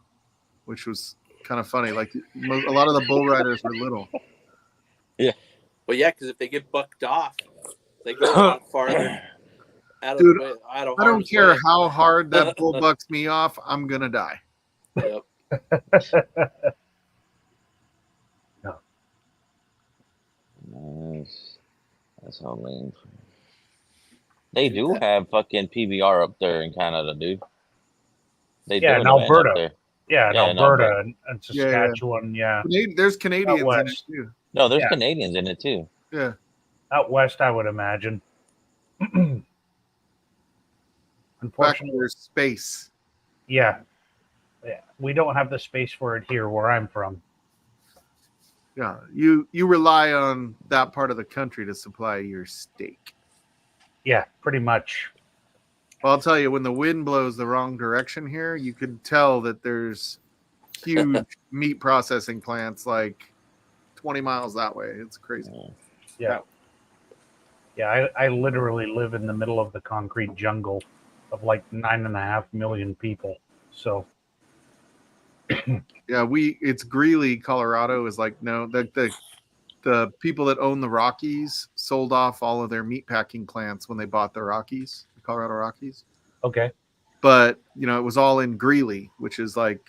which was kind of funny. Like a lot of the bull riders were little. Yeah. Well, yeah, because if they get bucked off, they go a lot farther out of the way. I don't care how hard that bull bucks me off. I'm gonna die. Yep. No. Nice. That's how lame. They do have fucking PBR up there in Canada, dude. They do in Alberta. Up there. Yeah, in Alberta and Saskatchewan. Yeah. There's Canadians in it too. No, there's Canadians in it too. Yeah. Out west, I would imagine. Unfortunately, there's space. Yeah. We don't have the space for it here where I'm from. Yeah. You rely on that part of the country to supply your steak. Yeah, pretty much. Well, I'll tell you, when the wind blows the wrong direction here, you could tell that there's huge meat processing plants like 20 miles that way. It's crazy. Yeah. Yeah, I literally live in the middle of the concrete jungle of like 9.5 million people. So. Yeah, it's Greeley, Colorado is like, no, the people that own the Rockies sold off all of their meatpacking plants when they bought the Rockies, the Colorado Rockies. Okay. But, it was all in Greeley, which is like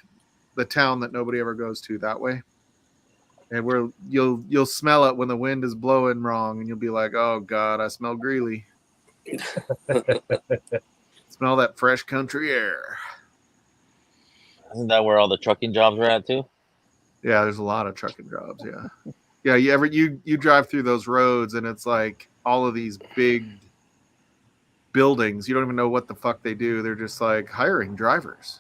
the town that nobody ever goes to that way. And where you'll smell it when the wind is blowing wrong, and you'll be like, oh, God, I smell Greeley. Smell that fresh country air. Isn't that where all the trucking jobs are at, too? Yeah, there's a lot of trucking jobs, yeah. Yeah, you drive through those roads and it's like all of these big buildings. You don't even know what the fuck they do. They're just like hiring drivers.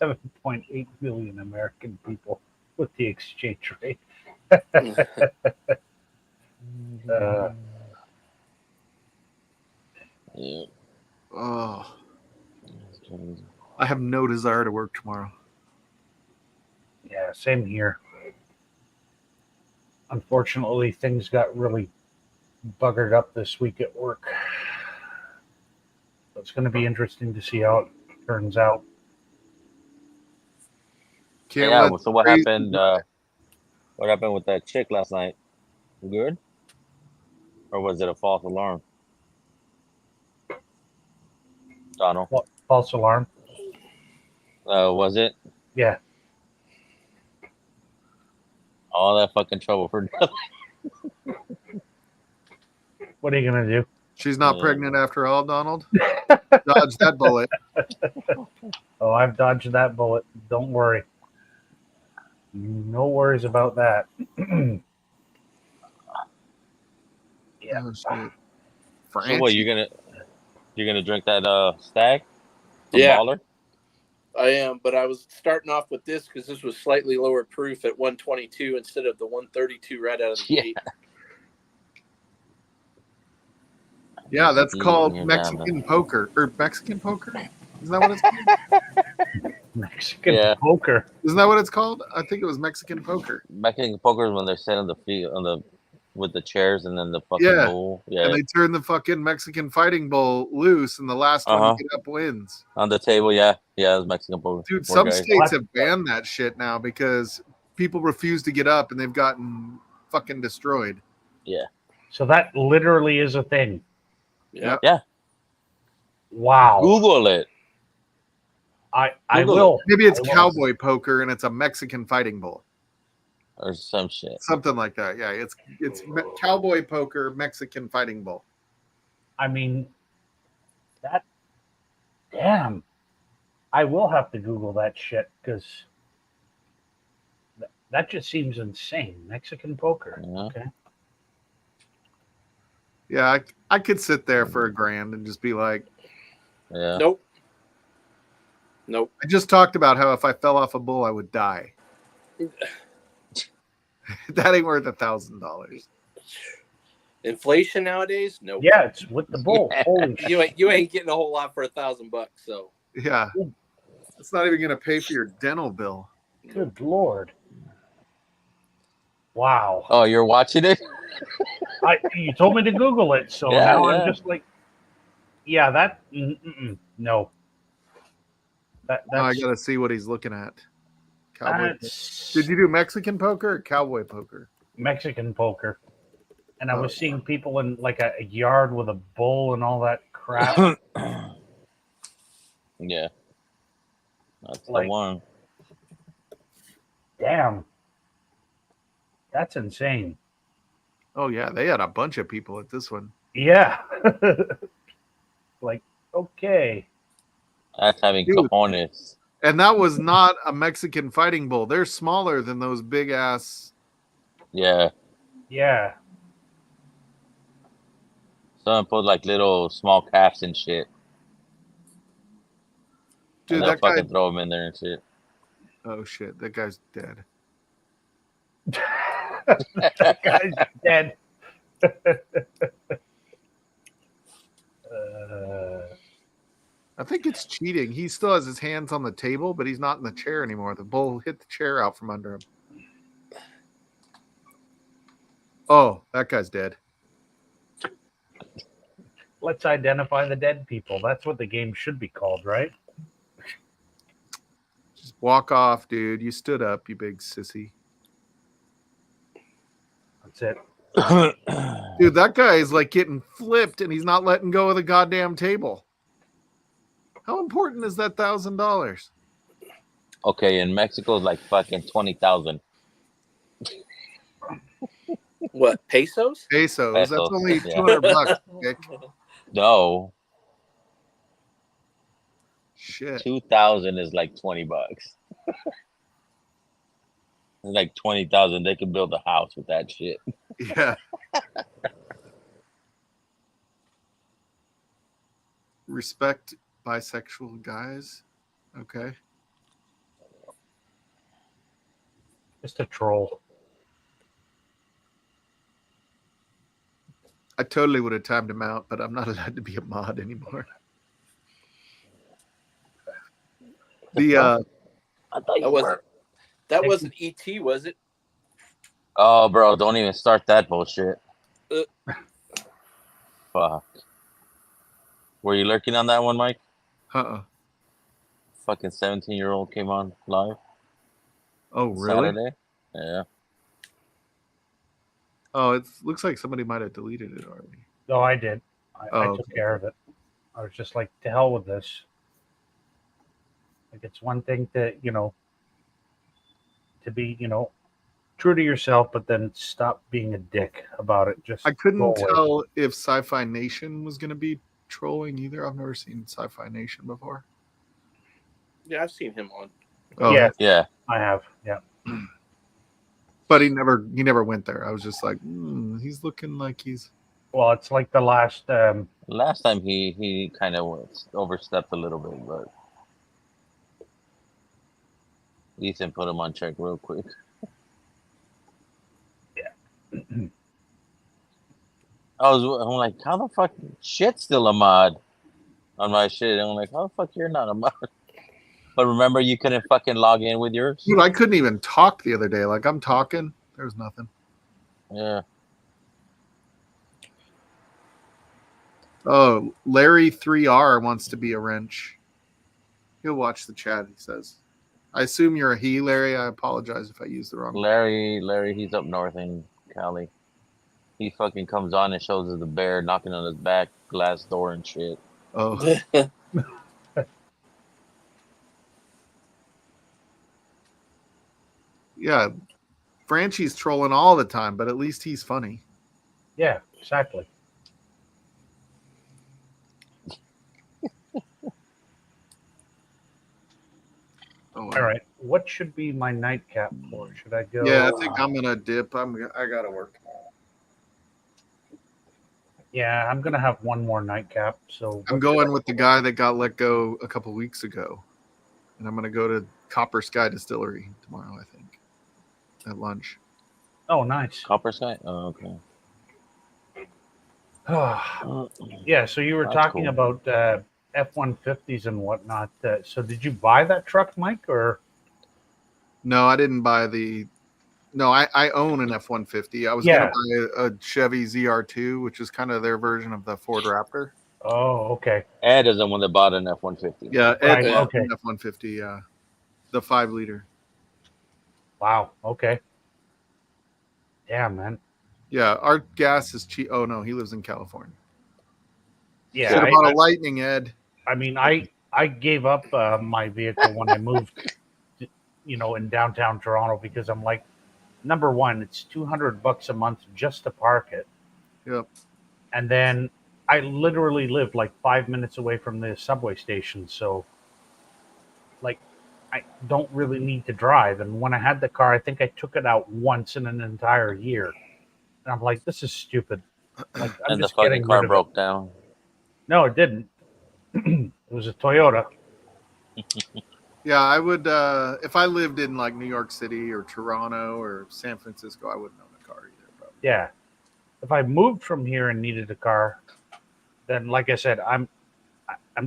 7.8 million American people with the exchange rate. Yeah. Oh. I have no desire to work tomorrow. Yeah, same here. Unfortunately, things got really buggered up this week at work. It's going to be interesting to see how it turns out. So what happened? What happened with that chick last night? Good? Or was it a false alarm? Donald? False alarm. Was it? Yeah. All that fucking trouble for nothing. What are you gonna do? She's not Yeah. pregnant after all, Donald. Dodge that bullet. Oh, I've dodged that bullet. Don't worry. No worries about that. Yeah. Oh shit. So what, you're gonna drink that stag from Yeah, Baller? I am. But I was starting off with this because this was slightly lower proof at 122 instead of the 132 right out of the gate. Yeah, that's called Yeah, Mexican poker. Or Mexican poker? Isn't that what it's called? Mexican poker. Isn't that what it's called? I think it was Mexican poker. Mexican poker is when they're set on the field with the chairs and then the fucking bull. Yeah. And they turn the fucking Mexican fighting bull loose, and the last one to get up wins. On the table, yeah. Yeah, it's Mexican poker. Dude, some states have banned that shit now because people refuse to get up and they've gotten fucking destroyed. Yeah. So that literally is a thing. Yeah. Yeah. Wow. Google it. I Google will. Maybe it's I will. cowboy poker and it's a Mexican fighting bull. Or some shit. Something like that. Yeah, it's cowboy poker, Mexican fighting bull. I mean, that. Damn. I will have to Google that shit because that just seems insane. Mexican poker. Yeah. Okay. Yeah, I could sit there for $1,000 and just be like, Yeah. Nope. I just talked about how if I fell off a bull, I would die. That ain't worth $1,000. Inflation nowadays? Nope. Yeah, it's with the bull. Holy shit. You ain't getting a whole lot for $1,000. So Yeah, it's not even gonna pay for your dental bill. Good Lord. Wow. Oh, you're watching it? You told me to Google it, so Yeah, now yeah. I'm just like, yeah, that no. That's, Now I gotta see what he's looking at. Cowboy. Did you do Mexican poker or cowboy poker? Mexican poker. And I was seeing people in like a yard with a bull and all that crap. Yeah. That's Like- the one. Damn. That's insane. Oh yeah, they had a bunch of people at this one. Yeah. Like, okay. That's having Dude. cojones. And that was not a Mexican fighting bull. They're smaller than those big ass. Yeah. Yeah. Someone put like little small calves and shit. Dude, and they'll that guy. fucking throw them in there and shit. Oh shit, that guy's dead. That guy's dead. I think it's cheating. He still has his hands on the table, but he's not in the chair anymore. The bull hit the chair out from under him. Oh, that guy's dead. Let's identify the dead people. That's what the game should be called, right? Just walk off, dude. You stood up, you big sissy. That's it. Dude, that guy is like getting flipped and he's not letting go of the goddamn table. How important is that $1,000? Okay, in Mexico it's like fucking 20,000. what, pesos? Pesos. That's Pesos, only yeah. $200, Nick. No, Shit. 2,000 is like $20. It's like 20,000. They could build a house with that shit. Yeah. Respect bisexual guys. Okay. Just a troll. I totally would have timed him out, but I'm not allowed to be a mod anymore. The I thought that wasn't ET, was it? Oh, bro, don't even start that bullshit. Uh. Fuck. Were you lurking on that one, Mike? Fucking 17-year-old came on live. Oh, really? Saturday. Yeah. Oh, it looks like somebody might have deleted it already. No, I did. I Oh, took okay. care of it. I was just like, to hell with this. Like, it's one thing to, to be, true to yourself, but then stop being a dick about it. Just I couldn't go away. tell if Sci-Fi Nation was going to be trolling either. I've never seen Sci-Fi Nation before. Yeah, I've seen him on. Oh, yeah, I have. Yeah. But he never went there. I was just like, he's looking like he's. Well, it's like the last. Last time he kind of overstepped a little bit, but Ethan put him on check real quick. Yeah. I'm like, how the fuck shit's still a mod on my shit? And I'm like, how the fuck you're not a mod? But remember, you couldn't fucking log in with yours. Dude, I couldn't even talk the other day. Like I'm talking, there's nothing. Yeah. Oh, Larry 3R wants to be a wrench. He'll watch the chat. He says, "I assume you're a he, Larry. I apologize if I used the wrong." Larry, he's up north in Cali. He fucking comes on and shows us the bear knocking on his back, glass door and shit. Oh. Yeah, Franchi's trolling all the time, but at least he's funny. Yeah, exactly. Oh, all right. What should be my nightcap for? Should I go? Yeah, I think I'm gonna dip. I gotta work. Yeah, I'm gonna have one more nightcap. So I'm going with the guy that got let go a couple weeks ago, and I'm gonna go to Copper Sky Distillery tomorrow. I think at lunch. Oh, nice. Copper Sky. Oh, okay. Yeah. So you were That's talking cool. about F-150s and whatnot. So did you buy that truck, Mike, or? No, I didn't buy the. No, I own an F-150. I was gonna buy a Chevy ZR2, which is kind of their version of the Ford Raptor. Oh, okay. Ed is the one that bought an F-150. Yeah, Right, Ed okay. an F-150. Yeah, the 5-liter. Wow. Okay. Yeah, man. Yeah, our gas is cheap. Oh no, he lives in California. Yeah. Should have bought a Lightning, Ed. I mean, I gave up my vehicle when I moved, in downtown Toronto because I'm like, number one, it's $200 a month just to park it. Yep. And then I literally live like 5 minutes away from the subway station, so like I don't really need to drive. And when I had the car, I think I took it out once in an entire year, and I'm like, this is stupid. Like, I'm And the just getting fucking car rid of broke it. down. No, it didn't. It was a Toyota. Yeah, I would if I lived in like New York City or Toronto or San Francisco, I wouldn't own a car either. Probably. Yeah. If I moved from here and needed a car, then like I said, I'm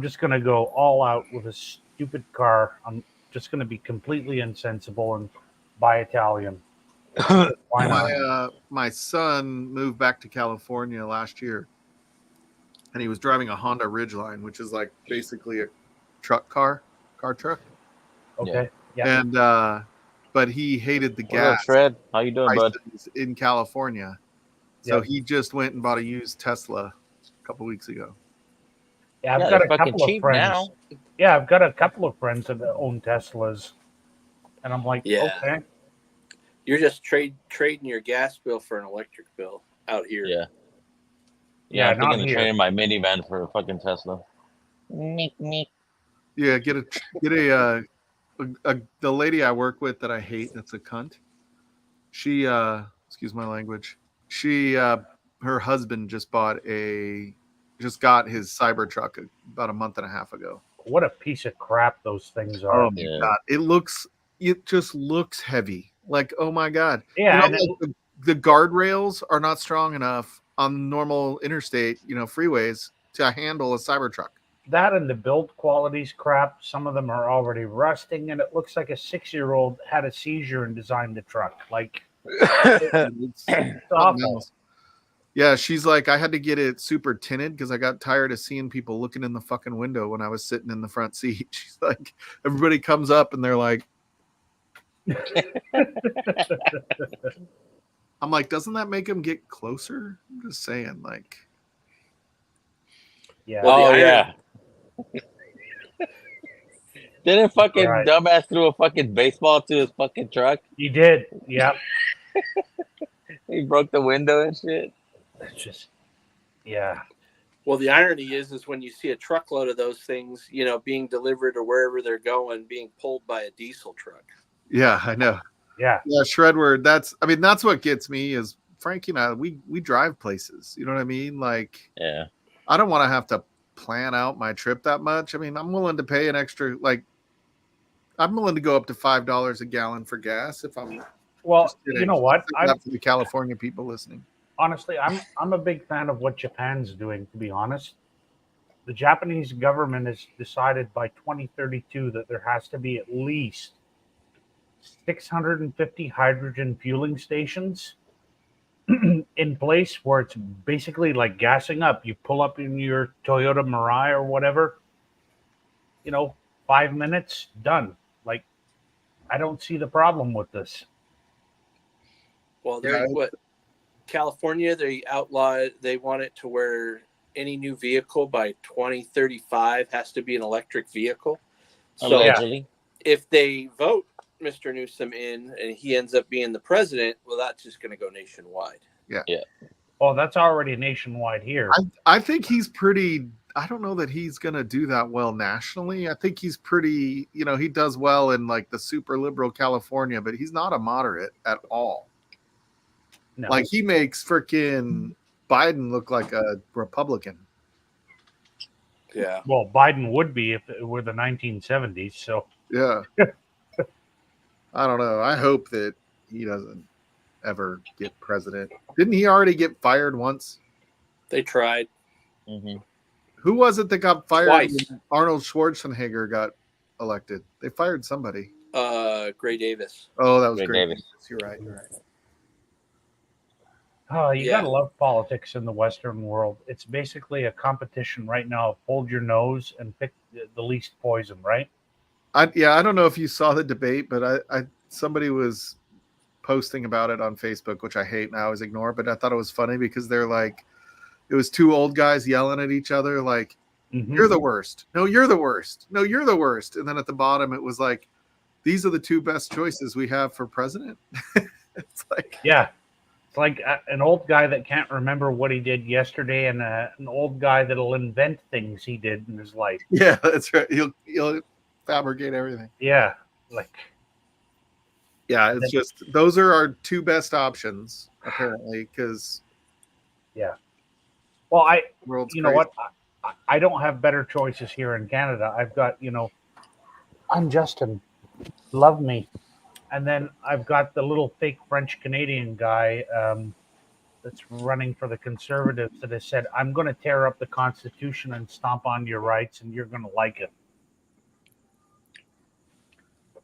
just gonna go all out with a stupid car. I'm just gonna be completely insensible and buy Italian. Why not? My son moved back to California last year, and he was driving a Honda Ridgeline, which is like basically a car truck. Okay. Yeah. And but he hated the What up, gas Shred? How you doing, bud? prices in California, so he just went and bought a used Tesla a couple weeks ago. Yeah, I've got a couple of friends. Now. Yeah, I've got a couple of friends that own Teslas, and I'm like, Yeah. okay. You're just trading your gas bill for an electric bill out here. Yeah. Yeah, I'm thinking not of here. trading my minivan for a fucking Tesla. Yeah, get a the lady I work with that I hate, that's a cunt. She excuse my language. She her husband just got his Cybertruck about a month and a half ago. What a piece of crap those things are. Oh my god. It just looks heavy. Like, oh my god. Yeah, the guardrails are not strong enough on normal interstate, freeways to handle a Cybertruck. that and the build quality's crap. Some of them are already rusting, and it looks like a 6-year-old had a seizure and designed the truck. Like, It's awful. Yeah, she's like, I had to get it super tinted because I got tired of seeing people looking in the fucking window when I was sitting in the front seat. She's like, everybody comes up and they're like, I'm like, doesn't that make them get closer? I'm just saying, like. Yeah. Well, yeah. Didn't fucking dumbass threw a fucking baseball to his fucking truck? He did. Yeah. He broke the window and shit. It's just, yeah. Well, the irony is when you see a truckload of those things, being delivered or wherever they're going, being pulled by a diesel truck. Yeah, I know. Yeah. Yeah, Shredward. That's what gets me is Frankie and I, we drive places. You know what I mean? Like, yeah. I don't want to have to plan out my trip that much. I mean, I'm willing to pay an extra, like, I'm willing to go up to $5 a gallon for gas if I'm. Well, you know what? I'm for the California people listening. Honestly, I'm a big fan of what Japan's doing, to be honest. The Japanese government has decided by 2032 that there has to be at least 650 hydrogen fueling stations in place where it's basically like gassing up. You pull up in your Toyota Mirai or whatever, 5 minutes, done. Like, I don't see the problem with this. Well, California, they want it to where any new vehicle by 2035 has to be an electric vehicle. So allegedly, if they vote Mr. Newsom in and he ends up being the president, well, that's just going to go nationwide. Yeah. Well, that's already nationwide here. I think he's pretty. I don't know that he's going to do that well nationally. I think he's pretty. He does well in like the super liberal California, but he's not a moderate at all. No. Like he makes freaking Biden look like a Republican. Yeah. Well, Biden would be if it were the 1970s. So yeah. I don't know. I hope that he doesn't ever get president. Didn't he already get fired once? They tried. Mm-hmm. Who was it that got fired Twice. when Arnold Schwarzenegger got elected? They fired somebody. Gray Davis. Oh, that was Gray Gray Davis. You're right. you gotta love politics in the Western world. It's basically a competition right now of hold your nose and pick the least poison, right? I don't know if you saw the debate, but I somebody was posting about it on Facebook, which I hate and I always ignore, but I thought it was funny because they're like, it was two old guys yelling at each other like, you're the worst. No, you're the worst. No, you're the worst. And then at the bottom, it was like, these are the two best choices we have for president. It's like, yeah. It's like an old guy that can't remember what he did yesterday and an old guy that'll invent things he did in his life. Yeah, that's right. He'll fabricate everything. Yeah. Like, yeah, it's just, those are our two best options, apparently, because. Yeah. Well, world's know what? I don't have better choices here in Canada. I've got, I'm Justin. Love me. And then I've got the little fake French Canadian guy that's running for the Conservatives that has said, I'm going to tear up the Constitution and stomp on your rights, and you're going to like it.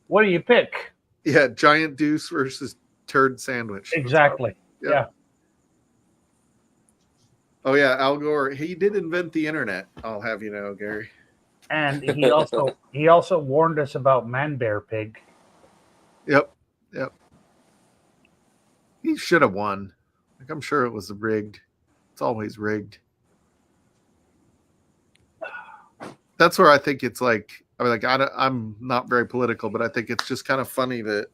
What do you pick? Yeah, giant deuce versus turd sandwich. Exactly. Yeah. Oh yeah, Al Gore. He did invent the internet. I'll have you know, Gary. And he also warned us about Man Bear Pig. Yep. He should have won. Like, I'm sure it was rigged. It's always rigged. That's where I think it's like. I mean, like I'm not very political, but I think it's just kind of funny that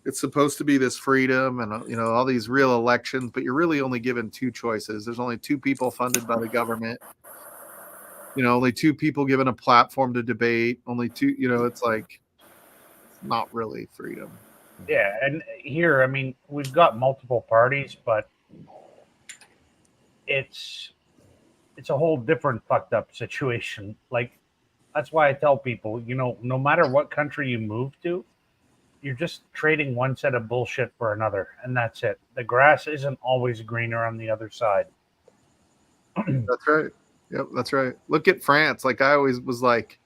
it's supposed to be this freedom and all these real elections, but you're really only given two choices. There's only two people funded by the government. Only two people given a platform to debate. Only two. It's like not really freedom. Yeah, and here, I mean, we've got multiple parties, but it's a whole different fucked up situation. Like, that's why I tell people, no matter what country you move to, you're just trading one set of bullshit for another, and that's it. The grass isn't always greener on the other side. That's right. Yep, that's right. Look at France. Like, I always was like,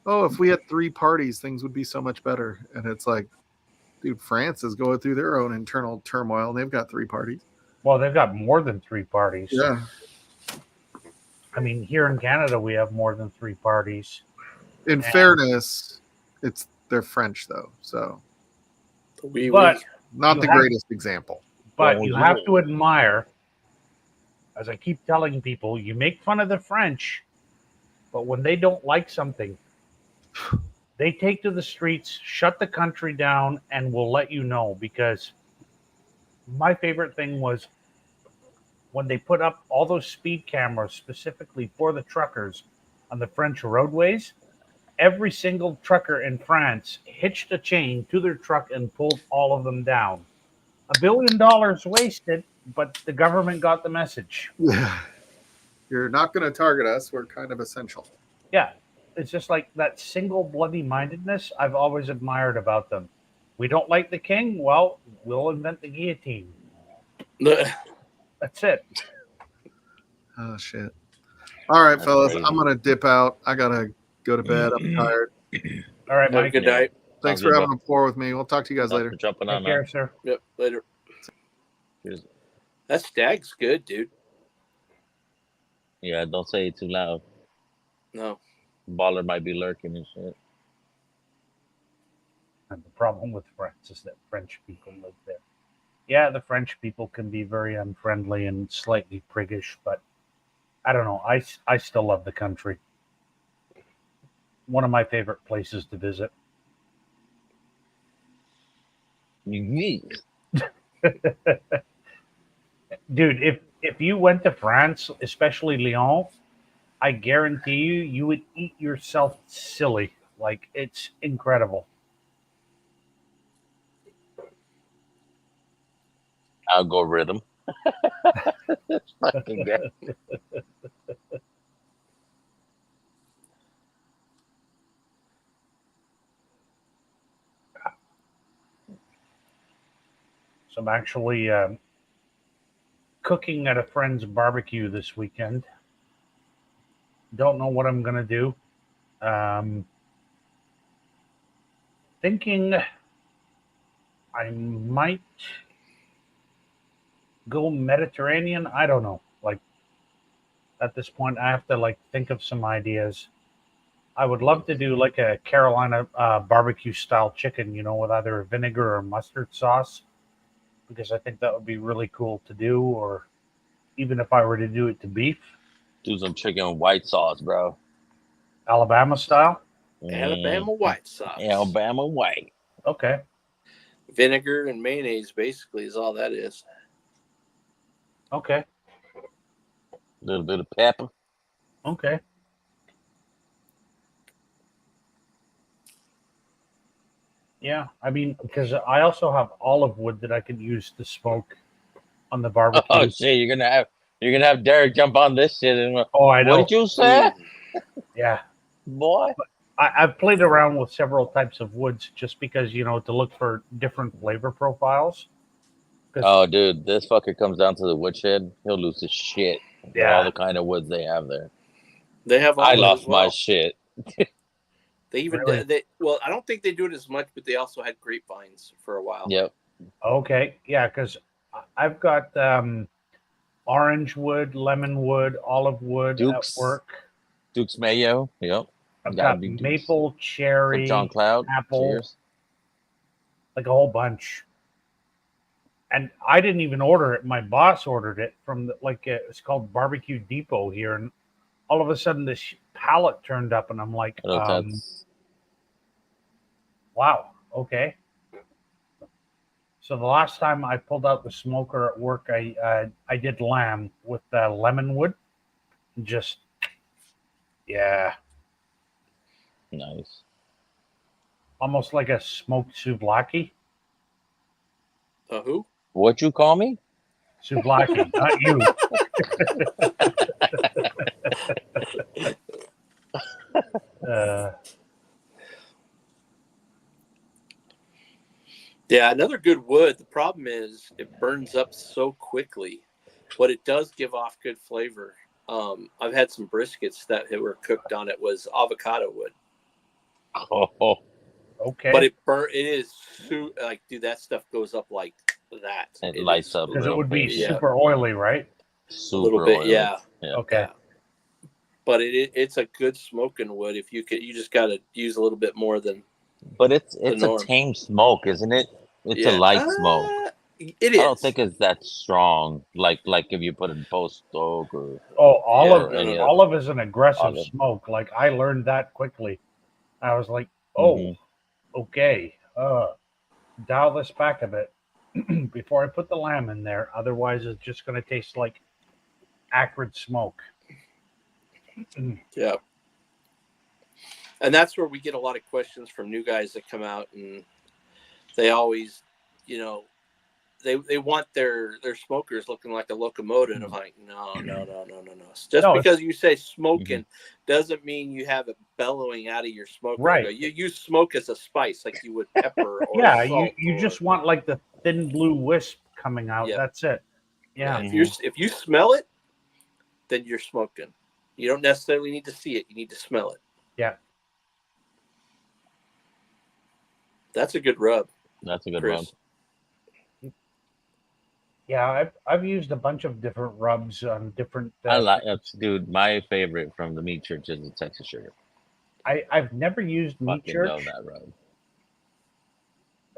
oh, if we had three parties, things would be so much better. And it's like, dude, France is going through their own internal turmoil, and they've got three parties. Well, they've got more than three parties. Yeah. I mean, here in Canada, we have more than three parties. In fairness, they're French, though, so. But not the greatest example. But you have to admire, as I keep telling people, you make fun of the French, but when they don't like something, they take to the streets, shut the country down, and will let you know. Because my favorite thing was when they put up all those speed cameras specifically for the truckers on the French roadways. Every single trucker in France hitched a chain to their truck and pulled all of them down. $1 billion wasted, but the government got the message. Yeah. You're not going to target us. We're kind of essential. Yeah. It's just like that single bloody mindedness I've always admired about them. We don't like the king? Well, we'll invent the guillotine. That's it. Oh, shit. All right, That's fellas. crazy. I'm going to dip out. I got to go to bed. I'm tired. All right, Have a Mike. good night. Thanks Sounds for good, having a pour with me. We'll talk to you guys Thanks later. for jumping Take on, care, man. sir. Yep, later. Cheers. That stag's good, dude. Yeah, don't say it too loud. No. Baller might be lurking and shit. And the problem with France is that French people live there. Yeah, the French people can be very unfriendly and slightly priggish, but I don't know. I still love the country. One of my favorite places to visit. Yeet. Dude, if you went to France, especially Lyon, I guarantee you would eat yourself silly. Like, it's incredible. Algorithm. Fucking guy. So I'm actually cooking at a friend's barbecue this weekend. Don't know what I'm gonna do. Thinking I might go Mediterranean. I don't know. Like, at this point, I have to like think of some ideas. I would love to do like a Carolina barbecue style chicken, with either vinegar or mustard sauce, because I think that would be really cool to do. Or even if I were to do it to beef, Do some chicken with white sauce, bro. Alabama style. Alabama white sauce. Alabama white. Okay. Vinegar and mayonnaise basically is all that is. Okay. A little bit of pepper. Okay. Yeah, I mean, because I also have olive wood that I could use to smoke on the barbecue. Oh shit! You're gonna have Derek jump on this shit and I know. What did you say? Yeah, boy. I've played around with several types of woods just because to look for different flavor profiles. Oh, dude, this fucker comes down to the woodshed, he'll lose his shit. Yeah. All the kind of woods they have there. They have. I lost my shit. They even Really? well, I don't think they do it as much, but they also had grapevines for a while. Yep. Okay, yeah, because I've got orange wood, lemon wood, olive wood Duke's, at work. Duke's Mayo. Yep. I've got maple, cherry, John Cloud. apple, Cheers. like a whole bunch. And I didn't even order it. My boss ordered it from it's called Barbecue Depot here, and all of a sudden this pallet turned up, and I'm like, wow, okay. So the last time I pulled out the smoker at work, I did lamb with lemon wood. Just, yeah. Nice. Almost like a smoked souvlaki. Who? What you call me? Souvlaki, not you. Yeah, another good wood. The problem is it burns up so quickly, but it does give off good flavor. I've had some briskets that were cooked on it was avocado wood. Oh, okay. But it is like, dude, that stuff goes up like that. It lights up because it would be yeah. super oily, right? Super a little bit, oily. yeah. Okay. Yeah. But it's a good smoking wood. If you just got to use a little bit more than. But it's a tame smoke, isn't it? It's a light smoke. It is. I don't think it's that strong. Like if you put it in post smoke or olive is an aggressive olive. smoke. Like I learned that quickly. I was like, Mm-hmm. okay, dial this back a bit before I put the lamb in there. Otherwise, it's just going to taste like acrid smoke. Yeah. And that's where we get a lot of questions from new guys that come out, and they always, you know, they want their smokers looking like a locomotive. I'm like, no. Just because you say smoking doesn't mean you have it bellowing out of your smoker. Right. You use smoke as a spice, like you would pepper or salt. You just want like the thin blue wisp coming out. Yep. That's it. Yeah. If you smell it, then you're smoking. You don't necessarily need to see it. You need to smell it. Yeah. That's a good rub. That's a good Chris. rub. Yeah, I've used a bunch of different rubs on different. I like it, dude. My favorite from the meat church is the Texas sugar. I've never used meat church. Love that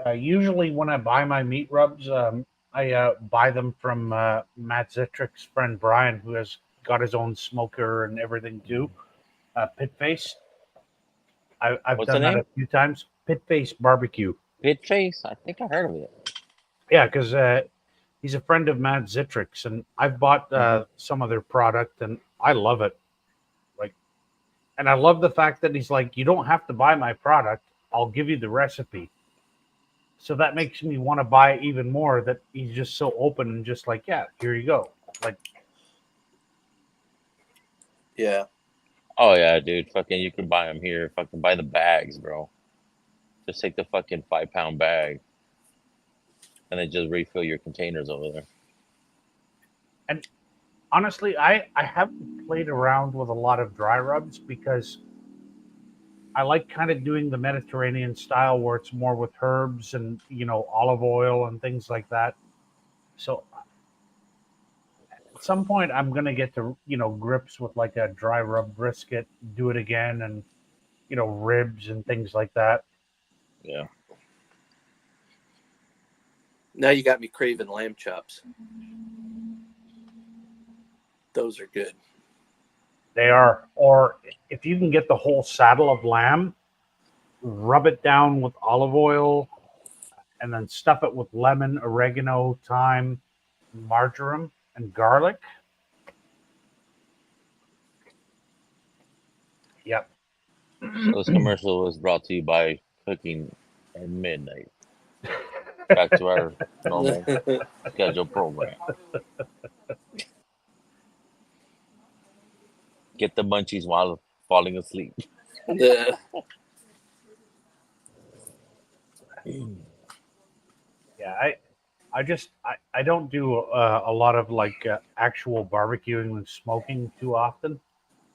rub. Usually, when I buy my meat rubs, I buy them from Matt Zitrick's friend Brian, who has got his own smoker and everything too. Pit Face. I've done that a few times. Pit Face Barbecue. Pit Face? I think I heard of it. Yeah, because he's a friend of Matt Zitrick's, and I've bought some of their product, and I love it. Like, and I love the fact that he's like, you don't have to buy my product. I'll give you the recipe. So that makes me want to buy even more. That he's just so open and just like, yeah, here you go. Like, yeah. Oh yeah, dude. Fucking, you can buy them here. Fucking buy the bags, bro. Just take the fucking 5-pound bag, and then just refill your containers over there. And honestly, I haven't played around with a lot of dry rubs because I like kind of doing the Mediterranean style where it's more with herbs and, you know, olive oil and things like that. So at some point I'm going to get to, you know, grips with like a dry rub brisket, do it again, and, you know, ribs and things like that. Yeah. Now you got me craving lamb chops. Those are good. They are. Or if you can get the whole saddle of lamb, rub it down with olive oil, and then stuff it with lemon, oregano, thyme, marjoram, and garlic. Yep. So this commercial was brought to you by Cooking at Midnight. Back to our normal scheduled program. Get the munchies while falling asleep. Yeah. Yeah, I don't do a lot of like actual barbecuing and smoking too often,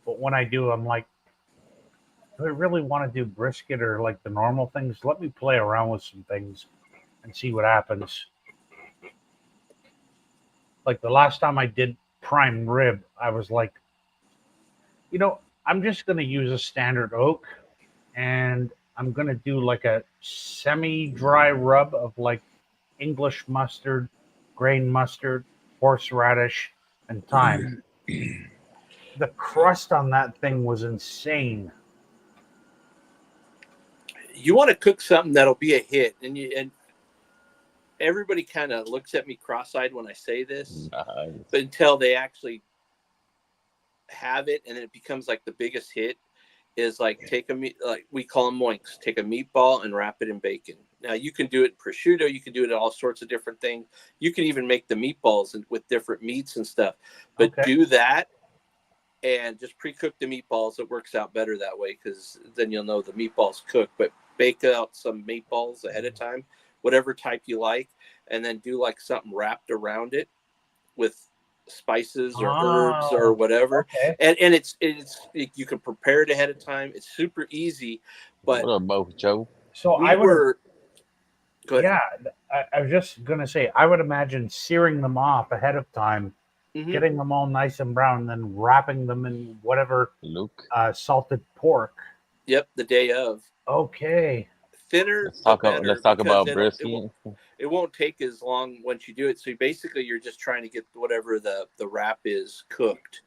but when I do, I'm like, do I really want to do brisket or like the normal things? Let me play around with some things and see what happens. Like the last time I did prime rib, I was like, you know, I'm just going to use a standard oak, and I'm going to do like a semi-dry rub of like English mustard, grain mustard, horseradish, and thyme. The crust on that thing was insane. You want to cook something that'll be a hit, and everybody kind of looks at me cross-eyed when I say this, but until they actually have it, and it becomes like the biggest hit, is like take a meat, like we call them moinks. Take a meatball and wrap it in bacon. Now you can do it in prosciutto. You can do it in all sorts of different things. You can even make the meatballs with different meats and stuff. But do that and just pre-cook the meatballs. It works out better that way because then you'll know the meatballs cook. But bake out some meatballs ahead of time, whatever type you like, and then do like something wrapped around it with spices or herbs or whatever. And it's you can prepare it ahead of time. It's super easy. But what about Joe? So I was just gonna say, I would imagine searing them off ahead of time, getting them all nice and brown, and then wrapping them in whatever salted pork. Yep, the day of. Okay. Thinner. Let's talk about brisket. it won't take as long once you do it. So basically, you're just trying to get whatever the wrap is cooked.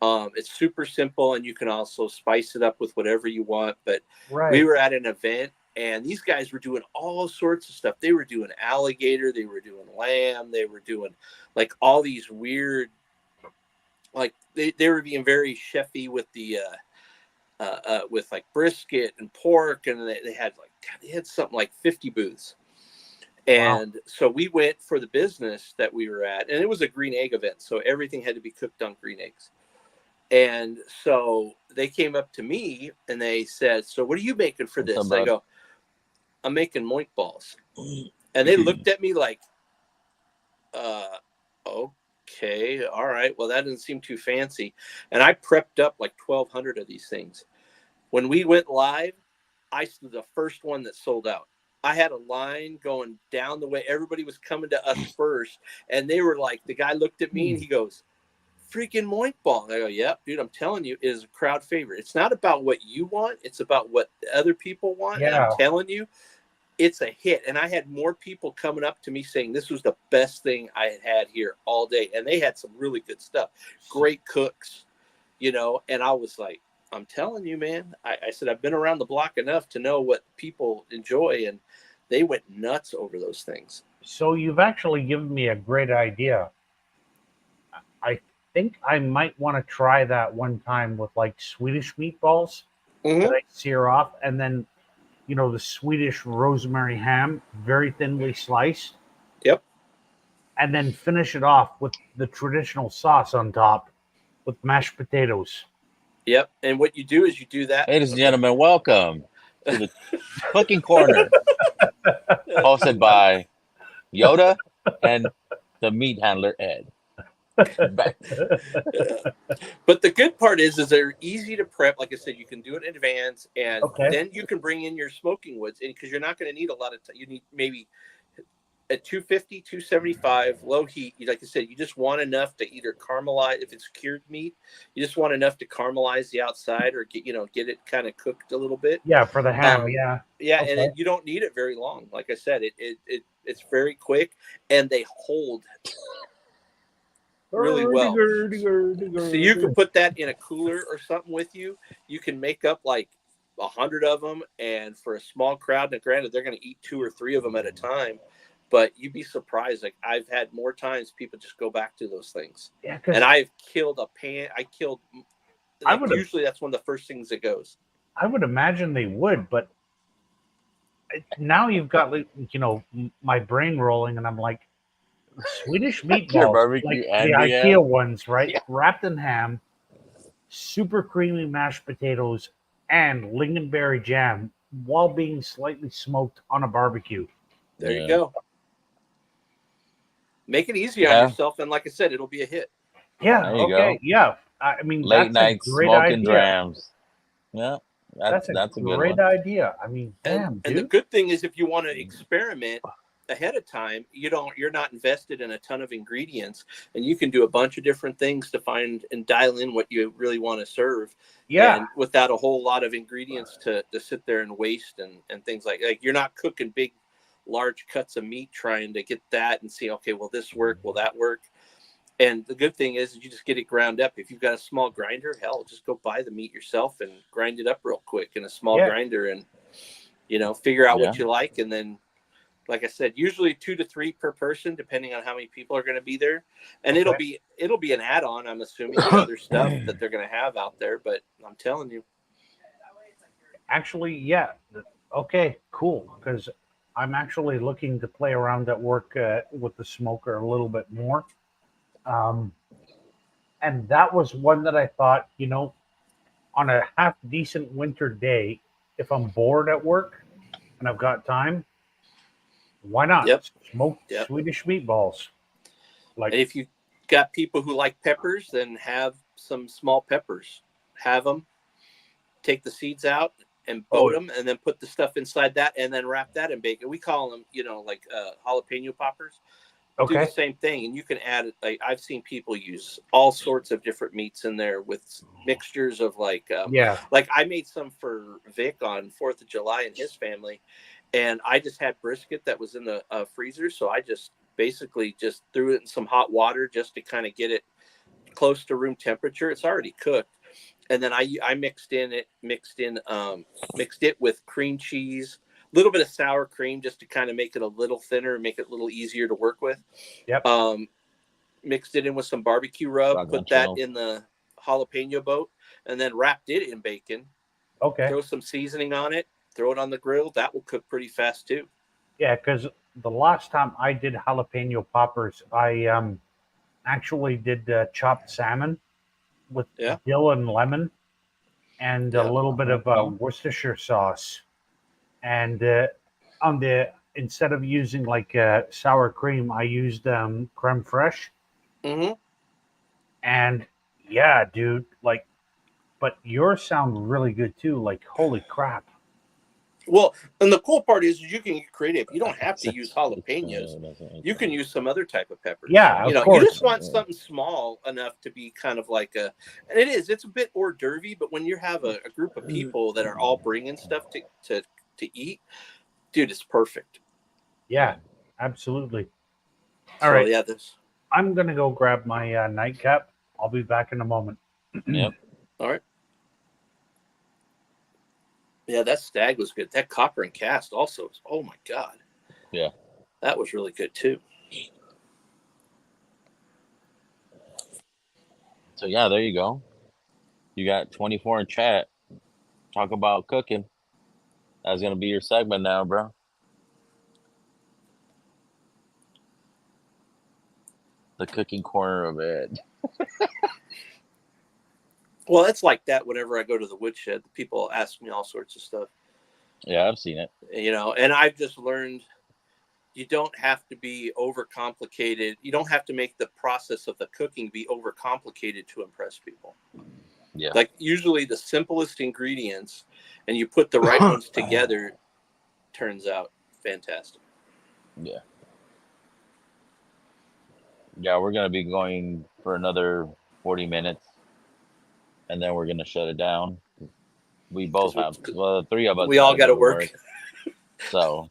It's super simple, and you can also spice it up with whatever you want. But we were at an event, and these guys were doing all sorts of stuff. They were doing alligator, they were doing lamb, they were doing like all these weird, like they were being very chefy with the with like brisket and pork, and they had something like 50 booths. And so we went for the business that we were at, and it was a green egg event, so everything had to be cooked on green eggs. And so they came up to me and they said, "So what are you making for this?" I go, "I'm making moink balls." And they looked at me like, okay, all right, well, that doesn't seem too fancy. And I prepped up like 1,200 of these things. When we went live, I was the first one that sold out. I had a line going down the way. Everybody was coming to us first. And they were like, the guy looked at me and he goes, "Freaking moink ball." And I go, "Yep, dude, I'm telling you, it is a crowd favorite. It's not about what you want. It's about what the other people want." Yeah. And I'm telling you, it's a hit. And I had more people coming up to me saying this was the best thing I had had here all day. And they had some really good stuff. Great cooks, you know. And I was like, I'm telling you, man, I said, I've been around the block enough to know what people enjoy. And they went nuts over those things. So you've actually given me a great idea. I think I might want to try that one time with like Swedish meatballs that I sear off, and then, you know, the Swedish rosemary ham, very thinly sliced. Yep. And then finish it off with the traditional sauce on top with mashed potatoes. Yep. And what you do is you do that. Ladies and gentlemen, welcome to the Cooking Corner, hosted by Yoda and the meat handler, Ed. But the good part is they're easy to prep. Like I said, you can do it in advance, and then you can bring in your smoking woods, and because you're not going to need a lot of time. You need maybe at 250, 275 low heat. Like I said, you just want enough to either caramelize. If it's cured meat, you just want enough to caramelize the outside, or get it kind of cooked a little bit. Yeah, for the ham. Yeah, and you don't need it very long. Like I said, it's very quick, and they hold really well. So you can put that in a cooler or something with you. You can make up like 100 of them, and for a small crowd, and granted they're going to eat 2 or 3 of them at a time, but you'd be surprised. Like I've had more times people just go back to those things. Yeah, and I've killed a pan. Usually that's one of the first things that goes. I would imagine they would, but now you've got, you know, my brain rolling, and I'm like, Swedish meatballs, like the IKEA ones, right? Yeah. Wrapped in ham, super creamy mashed potatoes, and lingonberry jam, while being slightly smoked on a barbecue. There you go. Make it easy on yourself, and like I said, it'll be a hit. Yeah. Okay. Go. Yeah. I mean, late night smoking drams. Yeah. That's a great idea. I mean, and the good thing is, if you want to experiment ahead of time, you're not invested in a ton of ingredients, and you can do a bunch of different things to find and dial in what you really want to serve. Yeah. And without a whole lot of ingredients to sit there and waste and things like you're not cooking big, large cuts of meat trying to get that and see, okay, will this work? Will that work? And the good thing is you just get it ground up. If you've got a small grinder, hell, just go buy the meat yourself and grind it up real quick in a small grinder, and, you know, figure out what you like. And then, like I said, usually 2 to 3 per person, depending on how many people are going to be there. And it'll be an add-on, I'm assuming, to other stuff that they're going to have out there. But I'm telling you. Actually, yeah. Okay, cool. Because I'm actually looking to play around at work with the smoker a little bit more. And that was one that I thought, you know, on a half decent winter day, if I'm bored at work and I've got time, why not smoke Swedish meatballs? Like, and if you got people who like peppers, then have some small peppers. Have them, take the seeds out and boat them, and then put the stuff inside that, and then wrap that in bacon. We call them, you know, like jalapeno poppers. Do the same thing, and you can add. Like I've seen people use all sorts of different meats in there with mixtures of like I made some for Vic on 4th of July and his family, And I just had brisket that was in the freezer, so I just basically just threw it in some hot water just to kind of get it close to room temperature. It's already cooked, and then I mixed it with cream cheese, a little bit of sour cream just to kind of make it a little thinner, make it a little easier to work with. Yep. Mixed it in with some barbecue rub, Shotgun put that shells. in the jalapeno boat, and then wrapped it in bacon. Okay. Throw some seasoning on it, throw it on the grill. That will cook pretty fast too. Yeah, because the last time I did jalapeno poppers, I actually did chopped salmon with dill and lemon and a little bit of Worcestershire sauce. And instead of using like sour cream, I used creme fraiche. Mm-hmm. And yeah, dude, like, but yours sound really good too. Like, holy crap. Well, and the cool part is you can get creative. You don't have to use jalapenos. You can use some other type of peppers. Yeah, you know, of course. You just want something small enough to be kind of like a, and it's a bit hors d'oeuvre, but when you have a group of people that are all bringing stuff to eat, dude, it's perfect. Yeah, absolutely. All right. Yeah, I'm going to go grab my nightcap. I'll be back in a moment. Yep. All right. Yeah, that stag was good. That copper and cast also. Oh my God. Yeah. That was really good too. So yeah, there you go. You got 24 in chat. Talk about cooking. That's gonna be your segment now, bro. The cooking corner of it. Well, it's like that whenever I go to the woodshed. People ask me all sorts of stuff. Yeah, I've seen it. You know, and I've just learned you don't have to be overcomplicated. You don't have to make the process of the cooking be overcomplicated to impress people. Yeah. Like usually the simplest ingredients and you put the right ones together, turns out fantastic. Yeah. Yeah, we're gonna be going for another 40 minutes, and then we're gonna shut it down. We both have, well, three of us. We all got to work. So,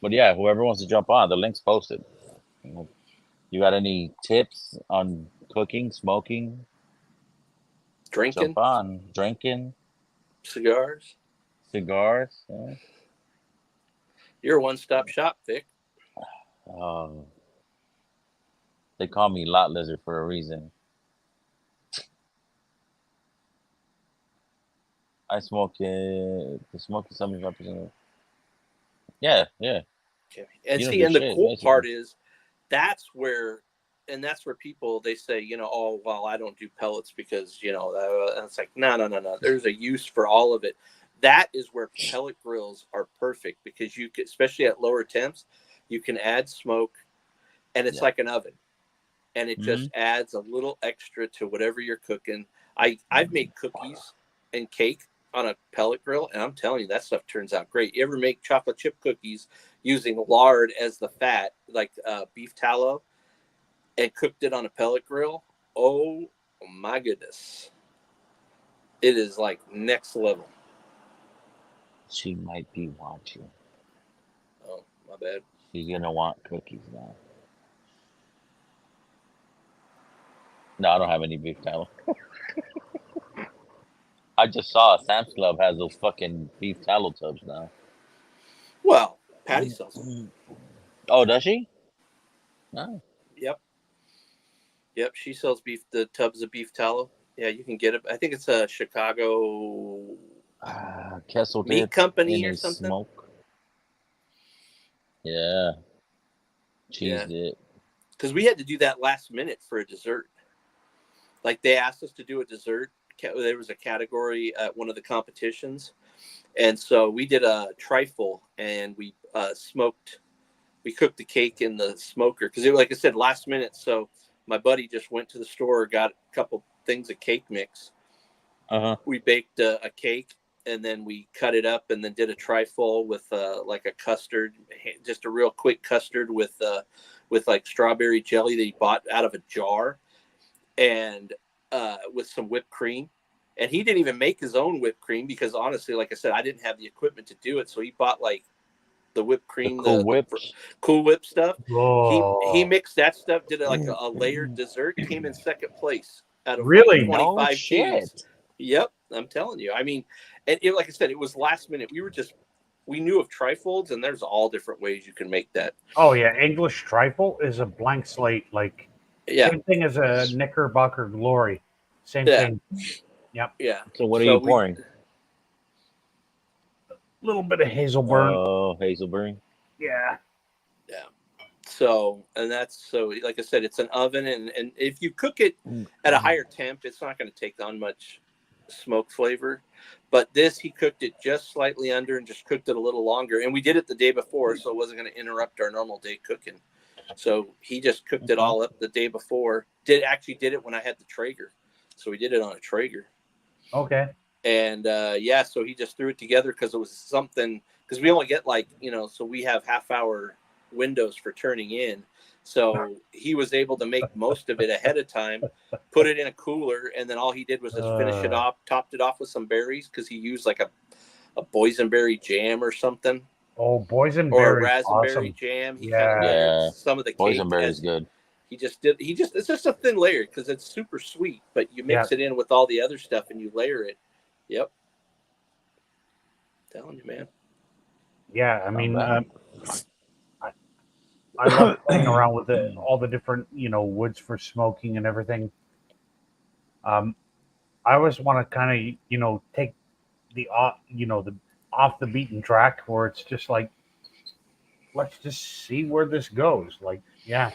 but yeah, whoever wants to jump on, the link's posted. You got any tips on cooking, smoking, drinking? Jump on, drinking, cigars. Yeah. You're a one-stop shop, Vic. They call me Lot Lizard for a reason. I smoke it. The smoke is 75%. Yeah. Okay. And see, and the cool part is that's where people, they say, you know, oh, well, I don't do pellets because, you know, and it's like, no. There's a use for all of it. That is where pellet grills are perfect because you can, especially at lower temps, you can add smoke and it's like an oven. And it just adds a little extra to whatever you're cooking. I've made cookies and cake on a pellet grill, and I'm telling you, that stuff turns out great. You ever make chocolate chip cookies using lard as the fat, like beef tallow, and cooked it on a pellet grill? Oh my goodness. It is like next level. She might be watching. Oh, my bad. She's gonna want cookies now. No, I don't have any beef tallow. I just saw Sam's Club has those fucking beef tallow tubs now. Well, Patty sells them. Oh, does she? No. Yep. She sells the tubs of beef tallow. Yeah, you can get it. I think it's a Chicago Kessel meat company or something. Smoke. Yeah. Cheesed it. Because we had to do that last minute for a dessert. Like they asked us to do a dessert. There was a category at one of the competitions. And so we did a trifle and we cooked the cake in the smoker. Because like I said, last minute. So my buddy just went to the store, got a couple things of cake mix. We baked a cake and then we cut it up and then did a trifle with like a custard, just a real quick custard with like strawberry jelly that he bought out of a jar, and with some whipped cream. And he didn't even make his own whipped cream because honestly, like I said, I didn't have the equipment to do it. So he bought like the whipped cream, Cool the Whips. Cool Whip stuff. Oh, He mixed that stuff, did it like a layered dessert, came in second place out of like Really? 25 No teams. shit. Yep, I'm telling you. I mean, and it, like I said, it was last minute. We knew of trifolds, and there's all different ways you can make that. oh yeah. English trifle is a blank slate. Like Yeah, same thing as a Knickerbocker Glory. Same yeah, thing. Yep. yeah. So what are you pouring? A little bit of Hazelburn. Oh, Hazelberry. Yeah. Yeah. So, and that's so, like I said, it's an oven, and if you cook it at a higher temp, it's not going to take on much smoke flavor. But this, he cooked it just slightly under and just cooked it a little longer. And we did it the day before, so it wasn't going to interrupt our normal day cooking. So he just cooked it all up the day before. Did it when I had the Traeger. So we did it on a Traeger. Okay. And yeah, so he just threw it together because it was something, because we only get like, so we have half-hour windows for turning in. So he was able to make most of it ahead of time, put it in a cooler, and then all he did was just finish it off, topped it off with some berries, because he used like a boysenberry jam or something. Oh, boysenberry. Or a raspberry awesome. jam. He Yeah. kind of layered some of the cake. Boysenberry is good. It's just a thin layer because it's super sweet, but you mix it in with all the other stuff and you layer it. Yep. I'm telling you, man. Yeah, I mean, I love playing around with all the different, woods for smoking and everything. I always want to kind of, take the off the beaten track where it's just like, let's just see where this goes. Like, yeah.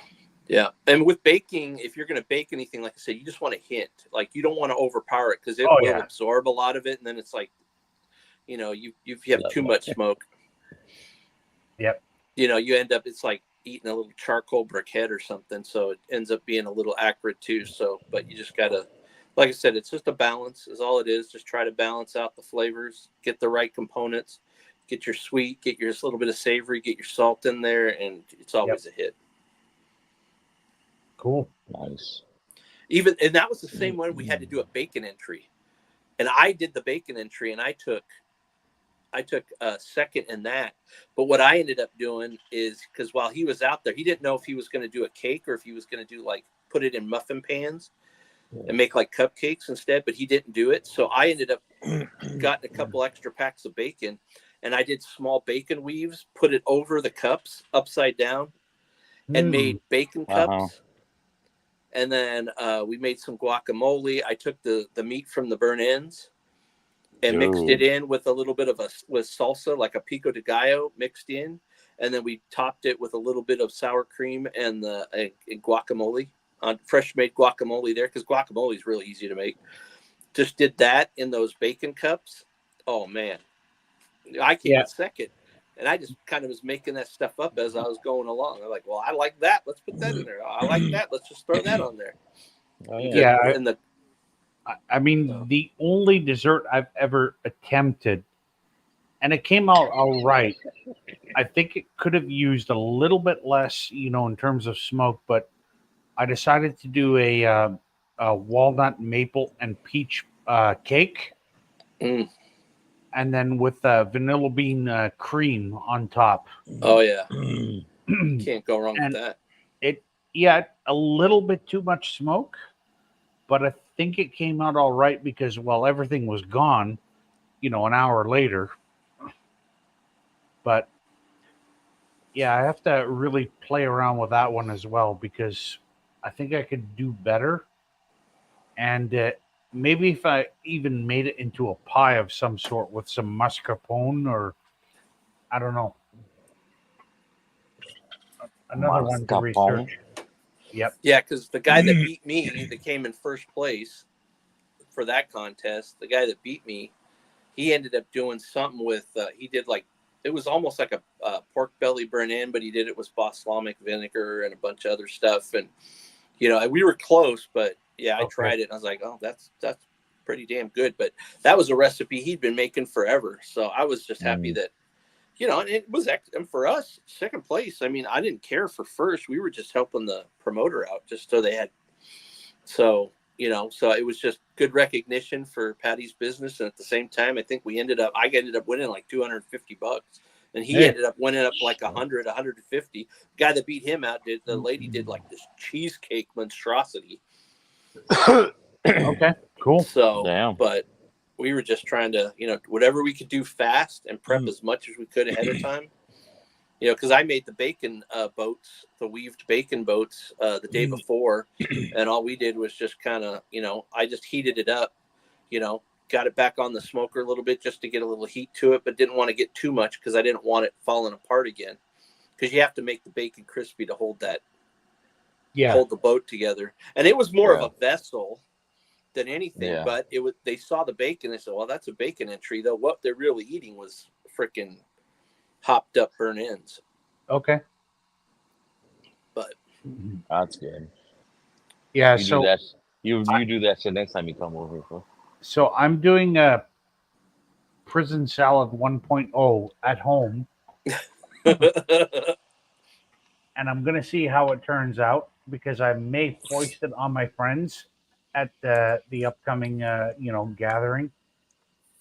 Yeah. And with baking, if you're going to bake anything, like I said, you just want a hint. Like, you don't want to overpower it because it will absorb a lot of it. And then it's like, you have too much smoke. Yep. You end up, it's like eating a little charcoal briquette or something. So it ends up being a little acrid too. So, but you just got to, like I said, it's just a balance is all it is. Just try to balance out the flavors, get the right components, get your sweet, get your little bit of savory, get your salt in there, and it's always a hit. Cool. Nice. And that was the same one we had to do a bacon entry. And I did the bacon entry, and I took a second in that. But what I ended up doing is, because while he was out there, he didn't know if he was going to do a cake or if he was going to do like put it in muffin pans and make like cupcakes instead, but he didn't do it. So I ended up getting a couple extra packs of bacon, and I did small bacon weaves, put it over the cups upside down, and made bacon cups. And then we made some guacamole. I took the meat from the burnt ends and mixed it in with a little bit of with salsa, like a pico de gallo mixed in. And then we topped it with a little bit of sour cream and guacamole, fresh made guacamole there, because guacamole is really easy to make. Just did that in those bacon cups. Oh, man. I came in second. And I just kind of was making that stuff up as I was going along. I'm like, well, I like that. Let's put that in there. I like that. Let's just throw that on there. Oh, yeah. I mean, the only dessert I've ever attempted, and it came out all right. I think it could have used a little bit less, in terms of smoke, but I decided to do a walnut, maple, and peach cake. And then with vanilla bean cream on top. Oh, yeah. Can't go wrong with that. A little bit too much smoke, but I think it came out all right because, everything was gone, an hour later. But, yeah, I have to really play around with that one as well, because I think I could do better. And maybe if I even made it into a pie of some sort with some mascarpone, or I don't know. Another one to research. Yep. Yeah, because the guy that beat me, that came in first place for that contest, the guy that beat me, he ended up doing something with, he did like, it was almost like a pork belly burnt in, but he did it with balsamic vinegar and a bunch of other stuff. And, we were close, but yeah, I tried it and I was like, oh, that's pretty damn good. But that was a recipe he'd been making forever. So I was just happy that, and it was, and for us, second place. I mean, I didn't care for first. We were just helping the promoter out just so they had. So it was just good recognition for Patty's business. And at the same time, I think I ended up winning like $250 and he ended up winning up like 100, 150. The guy that beat him out the lady did like this cheesecake monstrosity. Okay, cool. So, Damn. but we were just trying to, whatever we could do fast and prep as much as we could ahead of time. Because I made the bacon boats, the weaved bacon boats the day before, and all we did was just kind of, I just heated it up, got it back on the smoker a little bit just to get a little heat to it, but didn't want to get too much because I didn't want it falling apart again. Because you have to make the bacon crispy to hold hold the boat together. And it was more of a vessel than anything, but they saw the bacon. They said, well, that's a bacon entry, though. What they're really eating was freaking hopped up burnt ends. Okay. But that's good. Yeah, you do that. You do that shit next time you come over. Bro. So I'm doing a prison salad 1.0 at home. And I'm going to see how it turns out because I may foist it on my friends at the upcoming, gathering.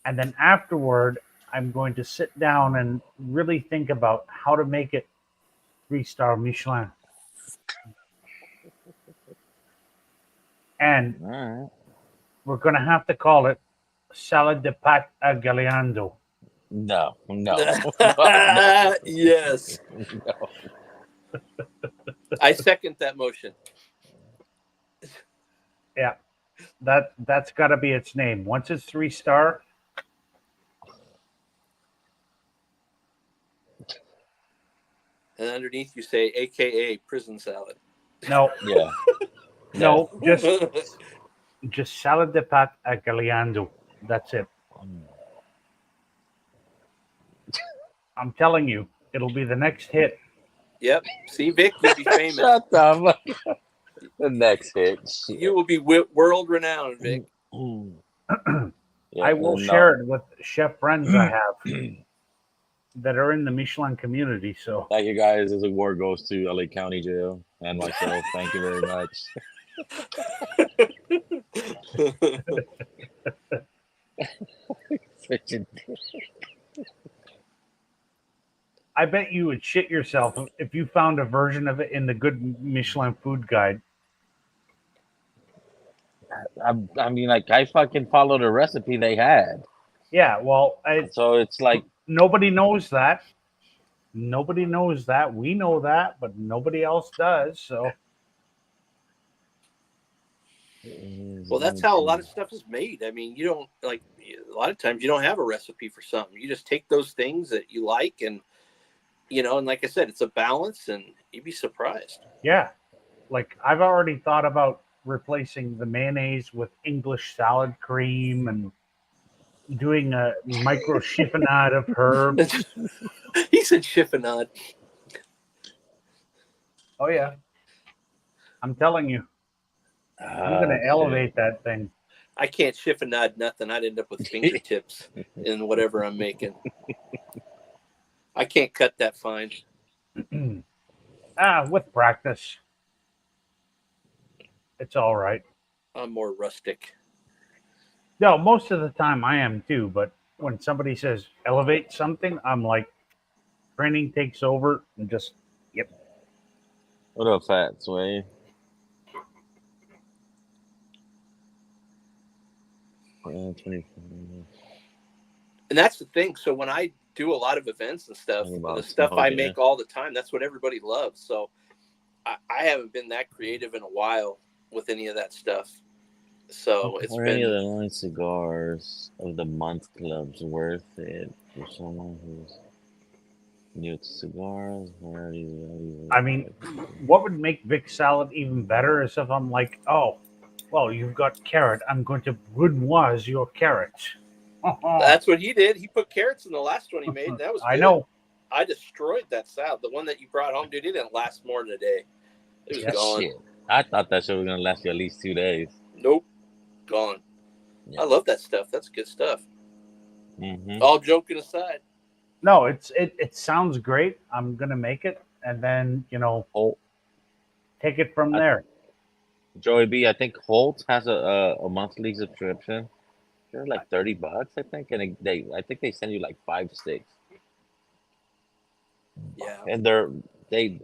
And then afterward, I'm going to sit down and really think about how to make it 3-star Michelin. And we're going to have to call it salad de pâte à Galiando. No. Yes. No. I second that motion. Yeah, that's got to be its name. Once it's 3-star, and underneath you say AKA prison salad. No. Yeah. No, just salad de pâte à Galiando. That's it. I'm telling you, it'll be the next hit. Yep. See, Vic, you'll be famous. Shut up. The next hit. You will be world renowned, Vic. I will share it with chef friends I have that are in the Michelin community. So thank you guys. This award goes to LA County Jail and myself. Thank you very much. I bet you would shit yourself if you found a version of it in the Good Michelin Food Guide. I mean, like, I fucking followed a recipe they had. Yeah, well, so it's like nobody knows that. Nobody knows that. We know that, but nobody else does. So, well, that's how a lot of stuff is made. I mean, you don't like a lot of times you don't have a recipe for something. You just take those things that you like, and and like I said, it's a balance, and you'd be surprised. Yeah, like I've already thought about replacing the mayonnaise with English salad cream and doing a micro chiffonade of herbs. He said chiffonade. Oh yeah, I'm telling you, I'm gonna elevate that thing. I can't chiffonade nothing. I'd end up with fingertips in whatever I'm making. I can't cut that fine. With practice, it's all right. I'm more rustic. No, most of the time I am too. But when somebody says elevate something, I'm like, training takes over and just, yep. What up, Fat Sway? And that's the thing. So when I do a lot of events and stuff, the stuff I make all the time, that's what everybody loves. So I haven't been that creative in a while with any of that stuff. So it's been any of the 9 cigars of the month clubs worth it for someone who's new to cigars. I mean, what would make Vic salad even better is if I'm like, oh, well, you've got carrot. I'm going to brunoise your carrot. That's what he did. He put carrots in the last one he made. That was good. I know. I destroyed that salad. The one that you brought home, dude, it didn't last more than a day. It was gone. Shit. I thought that shit was going to last you at least 2 days. Nope. Gone. Yeah. I love that stuff. That's good stuff. Mm-hmm. All joking aside. No, it sounds great. I'm going to make it and then, take it from there. Joey B, I think Holt has a monthly subscription. They're like $30, I think, and I think they send you like 5 sticks. Yeah. And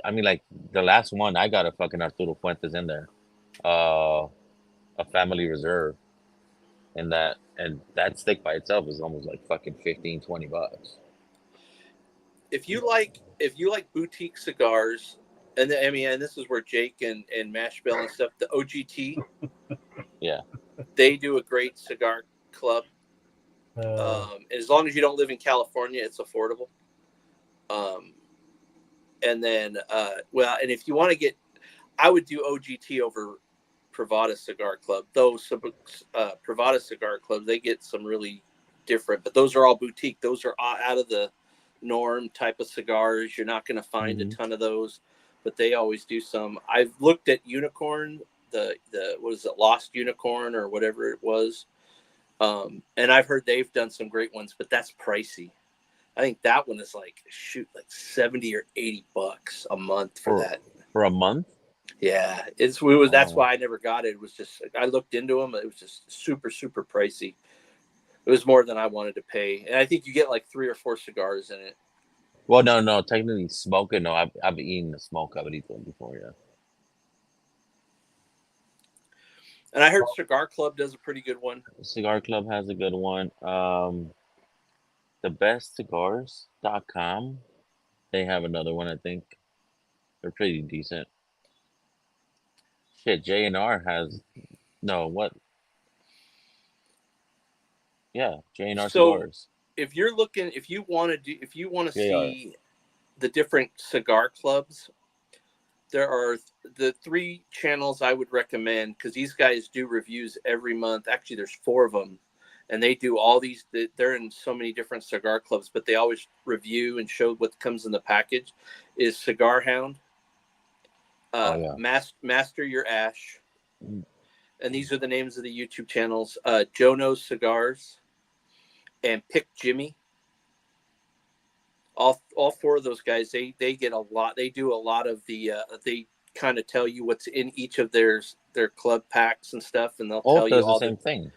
I mean, like the last one, I got a fucking Arturo Fuentes in there, a family reserve, and that stick by itself is almost like fucking $15-20. If you like boutique cigars, and I mean, and this is where Jake and Mashbell and stuff, the OGT, Yeah. they do a great cigar club. As long as you don't live in California, it's affordable. And then, and if you want to get, I would do OGT over Privada Cigar Club. Those Privada Cigar Clubs, they get some really different, but those are all boutique. Those are out of the norm type of cigars. You're not going to find a ton of those, but they always do some. I've looked at Unicorn, the what is it, Lost Unicorn or whatever it was, and I've heard they've done some great ones, but that's pricey. I think that one is like $70 or $80 a month for that. For a month? Yeah, that's why I never got it. It was just, I looked into them. It was just super, super pricey. It was more than I wanted to pay, and I think you get like 3 or 4 cigars in it. Well, no, technically smoking. No, I've eaten the smoke. I've eaten them before, yeah. And I heard Cigar Club does a pretty good one. Cigar Club has a good one. Thebestcigars.com. They have another one, I think. They're pretty decent. Shit, J&R has what? Yeah, J&R Cigars. If you're looking, if you want to see the different cigar clubs, there are the 3 channels I would recommend, because these guys do reviews every month. Actually, there's 4 of them, and they do all these. They're in so many different cigar clubs, but they always review and show what comes in the package. Is Cigar Hound, Master Your Ash, and these are the names of the YouTube channels: Jono's Cigars and Pick Jimmy. All 4 of those guys, they get a lot. They do a lot of the. They kind of tell you what's in each of their club packs and stuff, and they'll tell you all the same thing.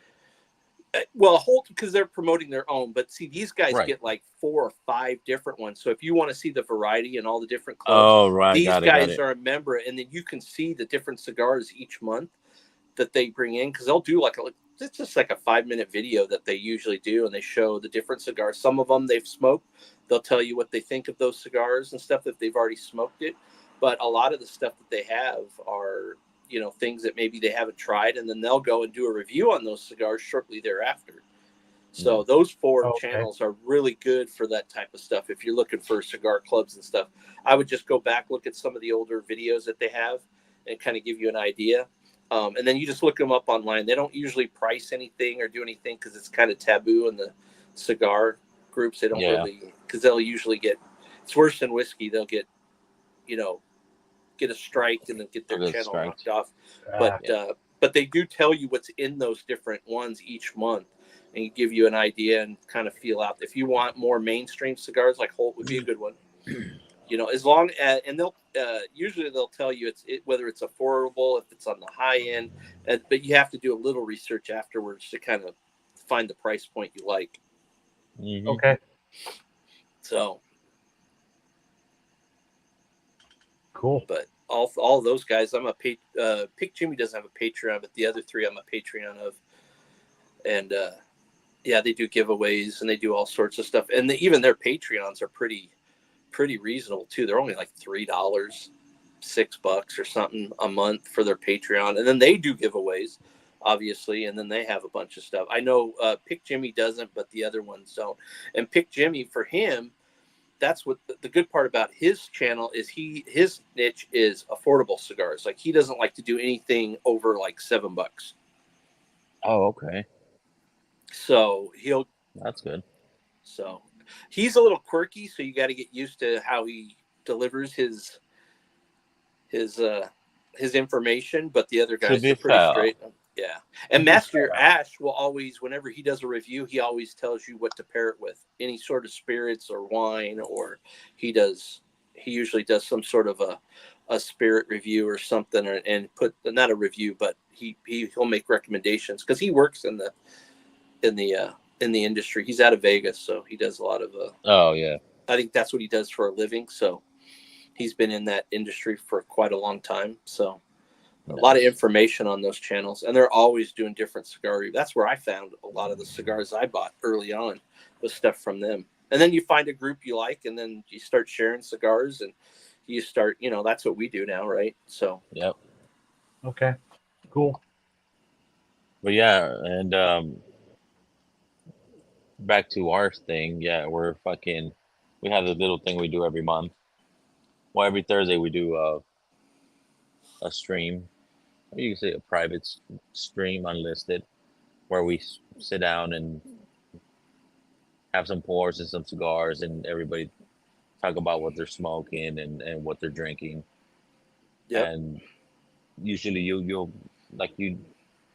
Well, Holt, because they're promoting their own, but see, these guys get like 4 or 5 different ones. So if you want to see the variety and all the different clubs, these guys are a member, and then you can see the different cigars each month that they bring in, because they'll do it's just like a 5-minute video that they usually do, and they show the different cigars. Some of them they've smoked. They'll tell you what they think of those cigars and stuff if they've already smoked it. But a lot of the stuff that they have are, things that maybe they haven't tried, and then they'll go and do a review on those cigars shortly thereafter. So those 4 channels are really good for that type of stuff. If you're looking for cigar clubs and stuff, I would just go back, look at some of the older videos that they have, and kind of give you an idea. And then you just look them up online. They don't usually price anything or do anything, because it's kind of taboo in the cigar groups. They don't really, because they'll usually get, it's worse than whiskey. They'll get, get a strike and then get their channel knocked off. But they do tell you what's in those different ones each month, and give you an idea and kind of feel out. If you want more mainstream cigars, like Holt would be a good one. As long as, and they'll usually they'll tell you whether it's affordable, if it's on the high end, but you have to do a little research afterwards to kind of find the price point you like. Okay. So cool. But all those guys, I'm Pick Jimmy doesn't have a Patreon, but the other 3 I'm a Patreon of, and they do giveaways and they do all sorts of stuff, and even their Patreons are pretty reasonable too. They're only like $3, $6 or something a month for their Patreon, and then they do giveaways, obviously, and then they have a bunch of stuff. I know Pick Jimmy doesn't, but the other ones don't. And Pick Jimmy, for him, that's what the good part about his channel is. His niche is affordable cigars. Like, he doesn't like to do anything over like $7. Oh, okay. So that's good. So he's a little quirky, so you got to get used to how he delivers his information. But the other guys are pretty straight. Yeah. And Master Ash will always, whenever he does a review, he always tells you what to pair it with. Any sort of spirits or wine, or he usually does some sort of a spirit review or something, and put, not a review, but he'll make recommendations, because he works in the industry. He's out of Vegas, so he does a lot of I think that's what he does for a living. So he's been in that industry for quite a long time. So a lot of information on those channels, and they're always doing different cigar. That's where I found a lot of the cigars I bought early on was stuff from them. And then you find a group you like, and then you start sharing cigars, and you start, that's what we do now, right? So Yep. Okay, cool. But yeah, and back to our thing. Yeah, we have this little thing we do every month. Well, every Thursday we do a stream. You can say a private stream, unlisted, where we sit down and have some pours and some cigars, and everybody talk about what they're smoking and what they're drinking. Yep. And usually you'll like you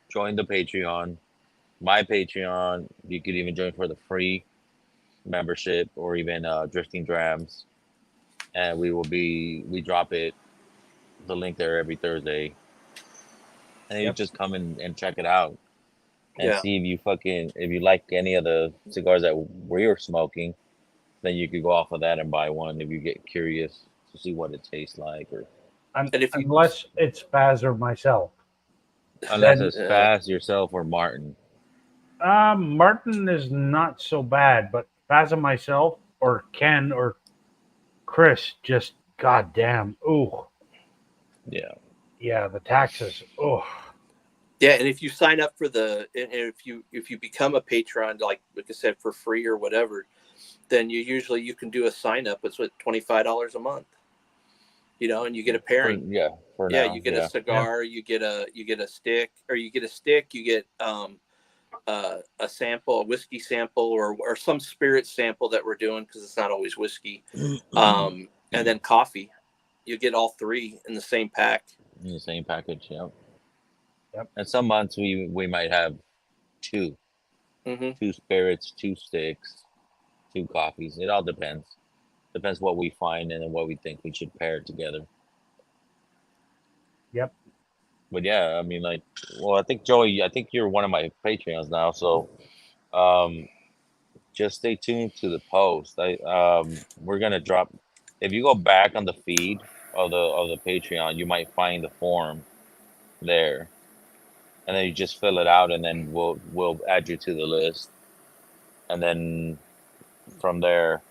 join the Patreon, my Patreon. You could even join for the free membership or even Drifting Drams, and we drop the link there every Thursday, and you just come in and check it out and see if you like any of the cigars that we're smoking, then you could go off of that and buy one if you get curious to see what it tastes like, or Unless it's Baz or myself. unless it's Fast, yourself, or Martin. Martin is not so bad, but Baz and myself, or Ken, or Chris, just goddamn. Ooh. Yeah. Yeah, the taxes. Oh. Yeah, and if you sign up for if you become a patron, like I said, for free or whatever, then you can do a sign up. It's $25 a month, and you get a pairing. For now. You get a cigar, you get a stick, or you get a stick, you get a sample, a whiskey sample, or some spirit sample that we're doing, because it's not always whiskey, and then coffee. You get all three in the same pack. In the same package, yeah. Yep. And some months we might have two spirits, 2 sticks, 2 coffees. It all depends. Depends what we find and then what we think we should pair together. Yep. But yeah, I mean, I think Joey, I think you're one of my Patreons now, so just stay tuned to the post. We're gonna drop. If you go back on the feed of the Patreon, you might find the form there, and then you just fill it out, and then we'll add you to the list, and then from there,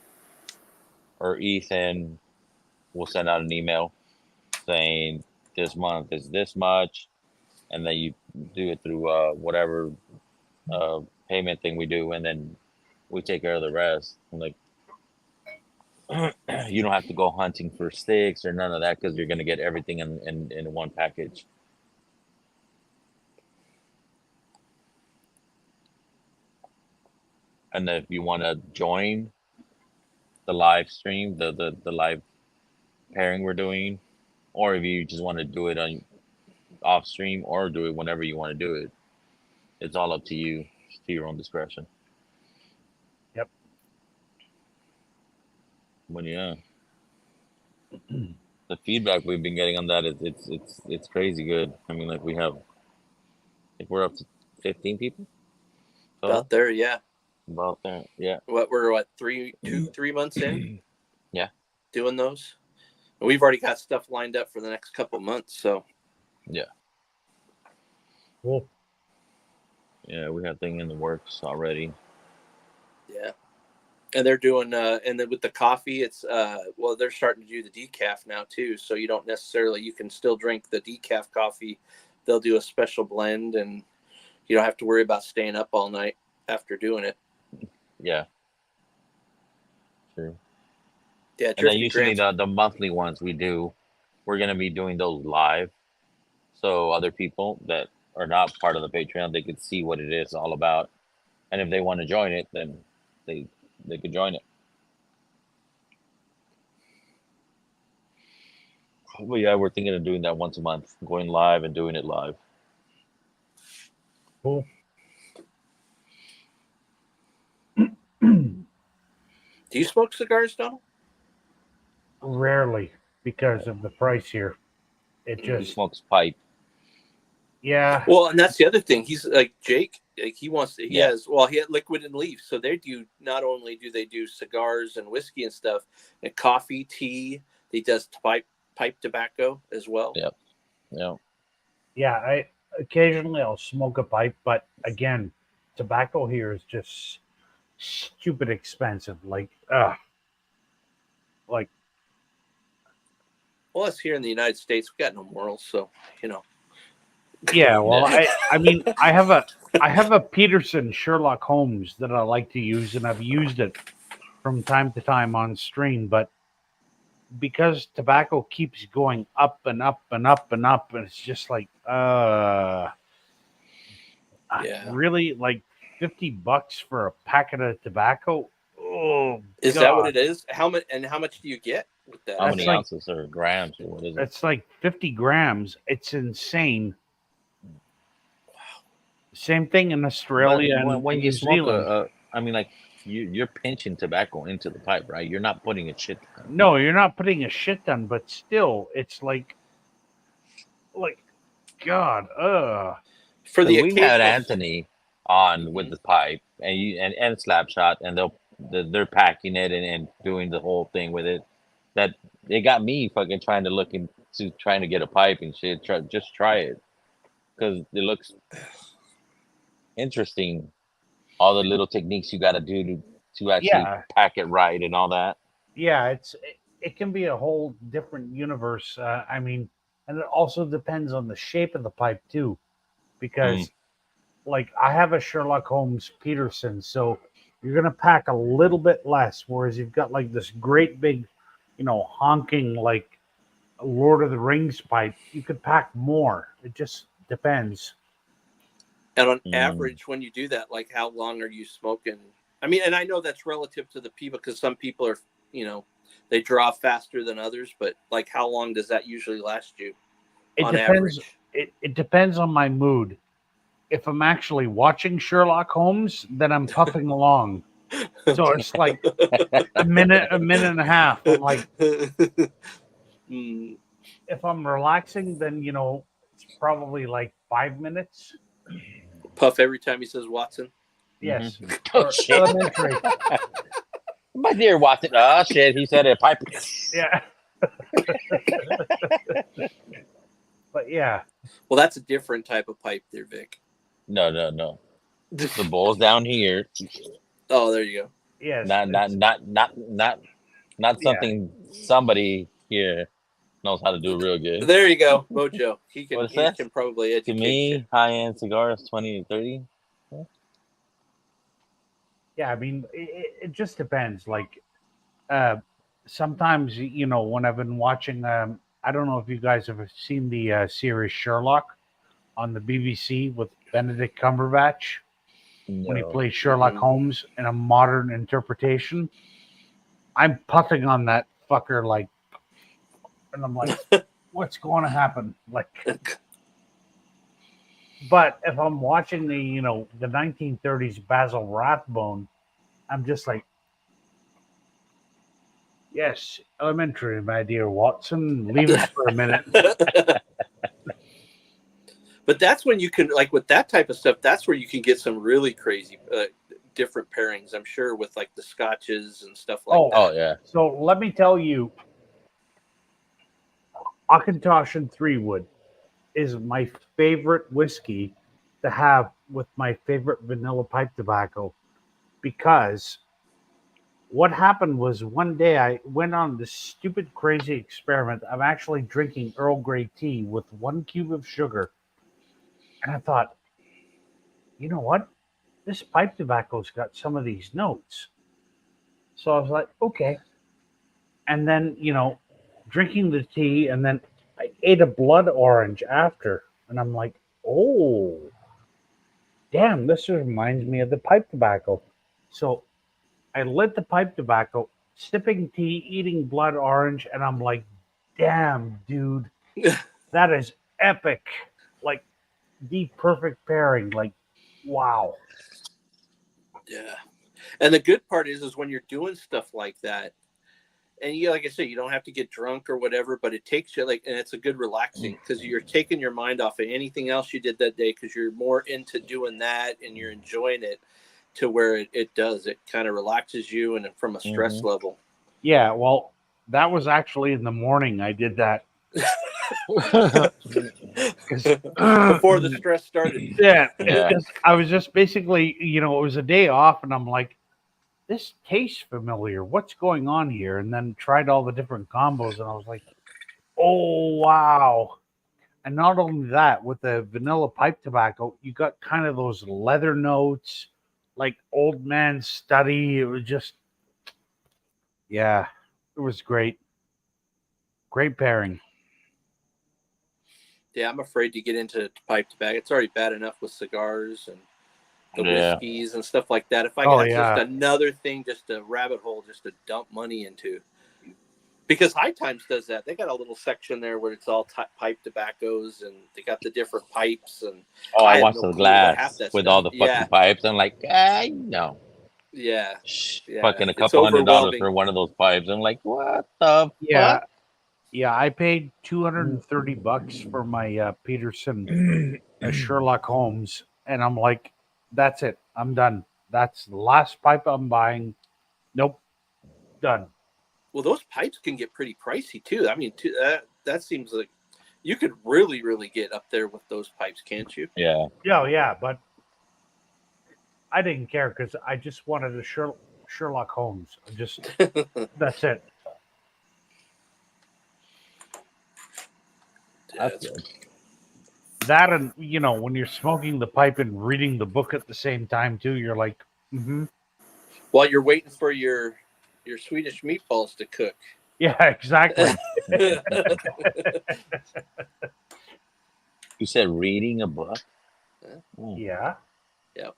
or Ethan will send out an email saying this month is this much, and then you do it through whatever payment thing we do, and then we take care of the rest. Like you don't have to go hunting for sticks or none of that, because you're going to get everything in one package. And if you want to join the live stream, the live pairing we're doing, or if you just want to do it on off stream, or do it whenever you want to do it, it's all up to you. It's to your own discretion. Yep. But yeah, the feedback we've been getting on that is it's crazy good. I mean, like we're up to 15 people total? About there, yeah. About there, yeah. We're 3 months in? Yeah. Doing those. And we've already got stuff lined up for the next couple months, so. Yeah. Cool. Yeah, we have things in the works already. Yeah. And they're doing, and then with the coffee, it's, they're starting to do the decaf now too. So you don't necessarily, you can still drink the decaf coffee. They'll do a special blend, and you don't have to worry about staying up all night after doing it. Yeah. True. Yeah. And then usually the monthly ones we're going to be doing those live. So other people that are not part of the Patreon, they could see what it is all about. And if they want to join it, then they could join it. But yeah, we're thinking of doing that once a month, going live and doing it live. Cool. Do you smoke cigars, Donald? Rarely, because of the price here. It just He smokes pipe. Yeah. Well, and that's the other thing. He's like Jake. Like he Yeah. he had liquid and leaf. So they do, not only do they do cigars and whiskey and stuff, and coffee, tea. He does pipe tobacco as well. Yep. Yep. Yeah, occasionally I'll smoke a pipe, but again, tobacco here is just stupid expensive. Like, like Well, us here in the United States, we got no morals, so you know. yeah. Well, Yeah. I mean, I have a Peterson Sherlock Holmes that I like to use, and I've used it from time to time on stream, but because tobacco keeps going up and up and up and up, and it's just like, Yeah. really, like $50 for a packet of tobacco. Oh, Is God. that what it is? How much do you get with that? How That's many like- ounces or grams or what is it? It's like 50 grams. It's insane. Same thing in Australia But and when you New smoke Zealand. I mean, like you're pinching tobacco into the pipe, right? You're not putting a shit. No, you're not putting a shit ton, but still, it's like, God, For the We had occasional, Anthony on with the pipe and Slapshot, and they're packing it and doing the whole thing with it. That they got me fucking trying to get a pipe and shit. Just try it because it looks interesting. All the little techniques you got to do to actually yeah, pack it right and all that. yeah. It can be a whole different universe. I mean, and it also depends on the shape of the pipe too, because like I have a Sherlock Holmes Peterson, so you're gonna pack a little bit less, whereas you've got like this great big, honking like Lord of the Rings pipe. You could pack more. It just depends. and on Mm. average, when you do that, like how long are you smoking? I mean, and I know that's relative to the people because some people are, they draw faster than others, but like how long does that usually last you? It on depends. average? It depends on my mood. If I'm actually watching Sherlock Holmes, then I'm puffing along. So it's like a minute and a half. I'm like, Mm. if I'm relaxing, then it's probably like 5 minutes. Puff every time he says Watson. Yes. Oh Or shit! elementary. My dear Watson. Oh shit! He said a pipe. Yeah. But yeah. Well, that's a different type of pipe there, Vic. No. The bowl's down here. Oh, there you go. Yes. Not something somebody here knows how to do real good. There you go, Mojo. He can What's that? probably To educate me, you. high-end cigars, 20 to 30. Yeah, I mean, it just depends. Like, sometimes, when I've been watching, I don't know if you guys have seen the series Sherlock on the BBC with Benedict Cumberbatch when he No. plays Sherlock Holmes in a modern interpretation. I'm puffing on that fucker, like, and I'm like, what's going to happen? Like, but if I'm watching the 1930s Basil Rathbone, I'm just like, yes, elementary, my dear Watson. Leave us for a minute. But that's when you can, like, with that type of stuff, that's where you can get some really crazy different pairings, I'm sure, with like the scotches and stuff like that. Oh yeah. So let me tell you, Auchentoshan 3-Wood is my favorite whiskey to have with my favorite vanilla pipe tobacco, because what happened was one day I went on this stupid, crazy experiment. I'm actually drinking Earl Grey tea with 1 cube of sugar. And I thought, you know what? This pipe tobacco's got some of these notes. So I was like, okay. And then, drinking the tea, and then I ate a blood orange after. And I'm like, oh, damn, this reminds me of the pipe tobacco. So I lit the pipe tobacco, sipping tea, eating blood orange, and I'm like, damn, dude, that is epic. Like, the perfect pairing. Like, wow. Yeah. And the good part is when you're doing stuff like that, And you, like I said, you don't have to get drunk or whatever, but it takes you and it's a good relaxing because you're taking your mind off of anything else you did that day because you're more into doing that and you're enjoying it to where it kind of relaxes you and from a stress level. Yeah, well, that was actually in the morning I did that. Before the stress started. Yeah. I was just basically, it was a day off and I'm like, this tastes familiar. What's going on here? And then tried all the different combos and I was like, oh, wow. And not only that, with the vanilla pipe tobacco, you got kind of those leather notes, like old man study. It was just, yeah, it was great. Great pairing. Yeah, I'm afraid to get into pipe tobacco. It's already bad enough with cigars and the whiskeys and stuff like that. If I got just another thing, just a rabbit hole, just to dump money into. Because High Times does that. They got a little section there where it's all pipe tobaccos and they got the different pipes. And I watched the glass with all the fucking pipes. I'm like, no. Yeah. Fucking a couple $100 for one of those pipes. I'm like, what the fuck? Yeah, I paid $230 for my Peterson Sherlock Holmes, and I'm like, that's it. I'm done. That's the last pipe I'm buying. Nope, done. Well, those pipes can get pretty pricey too. I mean, that seems like you could really, really get up there with those pipes, can't you? Yeah. Yeah, but I didn't care because I just wanted a Sherlock Holmes. That's it. That's good. That and when you're smoking the pipe and reading the book at the same time too, you're like, while you're waiting for your Swedish meatballs to cook. Yeah, exactly. You said reading a book? Yeah. Yeah.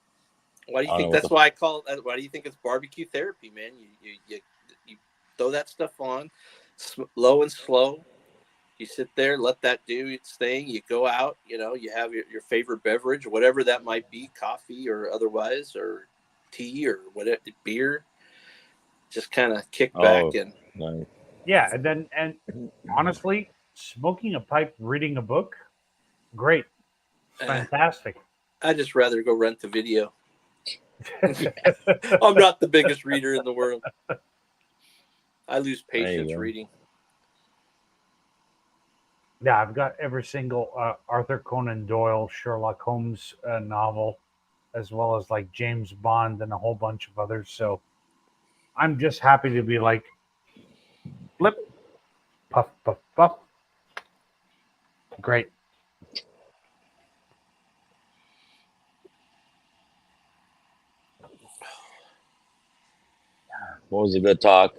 Why do you think that's why I call it? Why do you think it's barbecue therapy, man? You throw that stuff on, low and slow. You sit there, let that do its thing. You go out, you have your favorite beverage, whatever that might be, coffee or otherwise, or tea or whatever, beer. Just kind of kick back and. Nice. Yeah, and honestly, smoking a pipe, reading a book, great, fantastic. I'd just rather go rent the video. I'm not the biggest reader in the world. I lose patience reading. Yeah, I've got every single Arthur Conan Doyle, Sherlock Holmes novel, as well as like James Bond and a whole bunch of others. So I'm just happy to be like, flip, puff, puff, puff. Great. What was a good talk?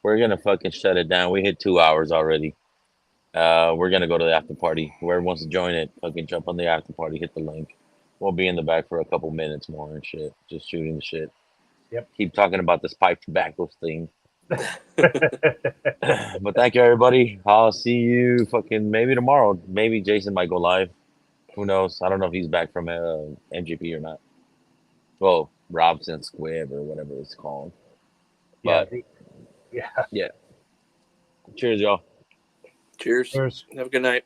We're gonna fucking shut it down. We hit 2 hours already. We're gonna go to the after party. Whoever wants to join it, fucking jump on the after party, hit the link. We'll be in the back for a couple minutes more and shit. Just shooting the shit. Yep. Keep talking about this pipe tobacco thing. But thank you, everybody. I'll see you fucking maybe tomorrow. Maybe Jason might go live. Who knows? I don't know if he's back from MGP or not. Well, Robson Squib or whatever it's called. But yeah. Cheers, y'all. Cheers. Have a good night.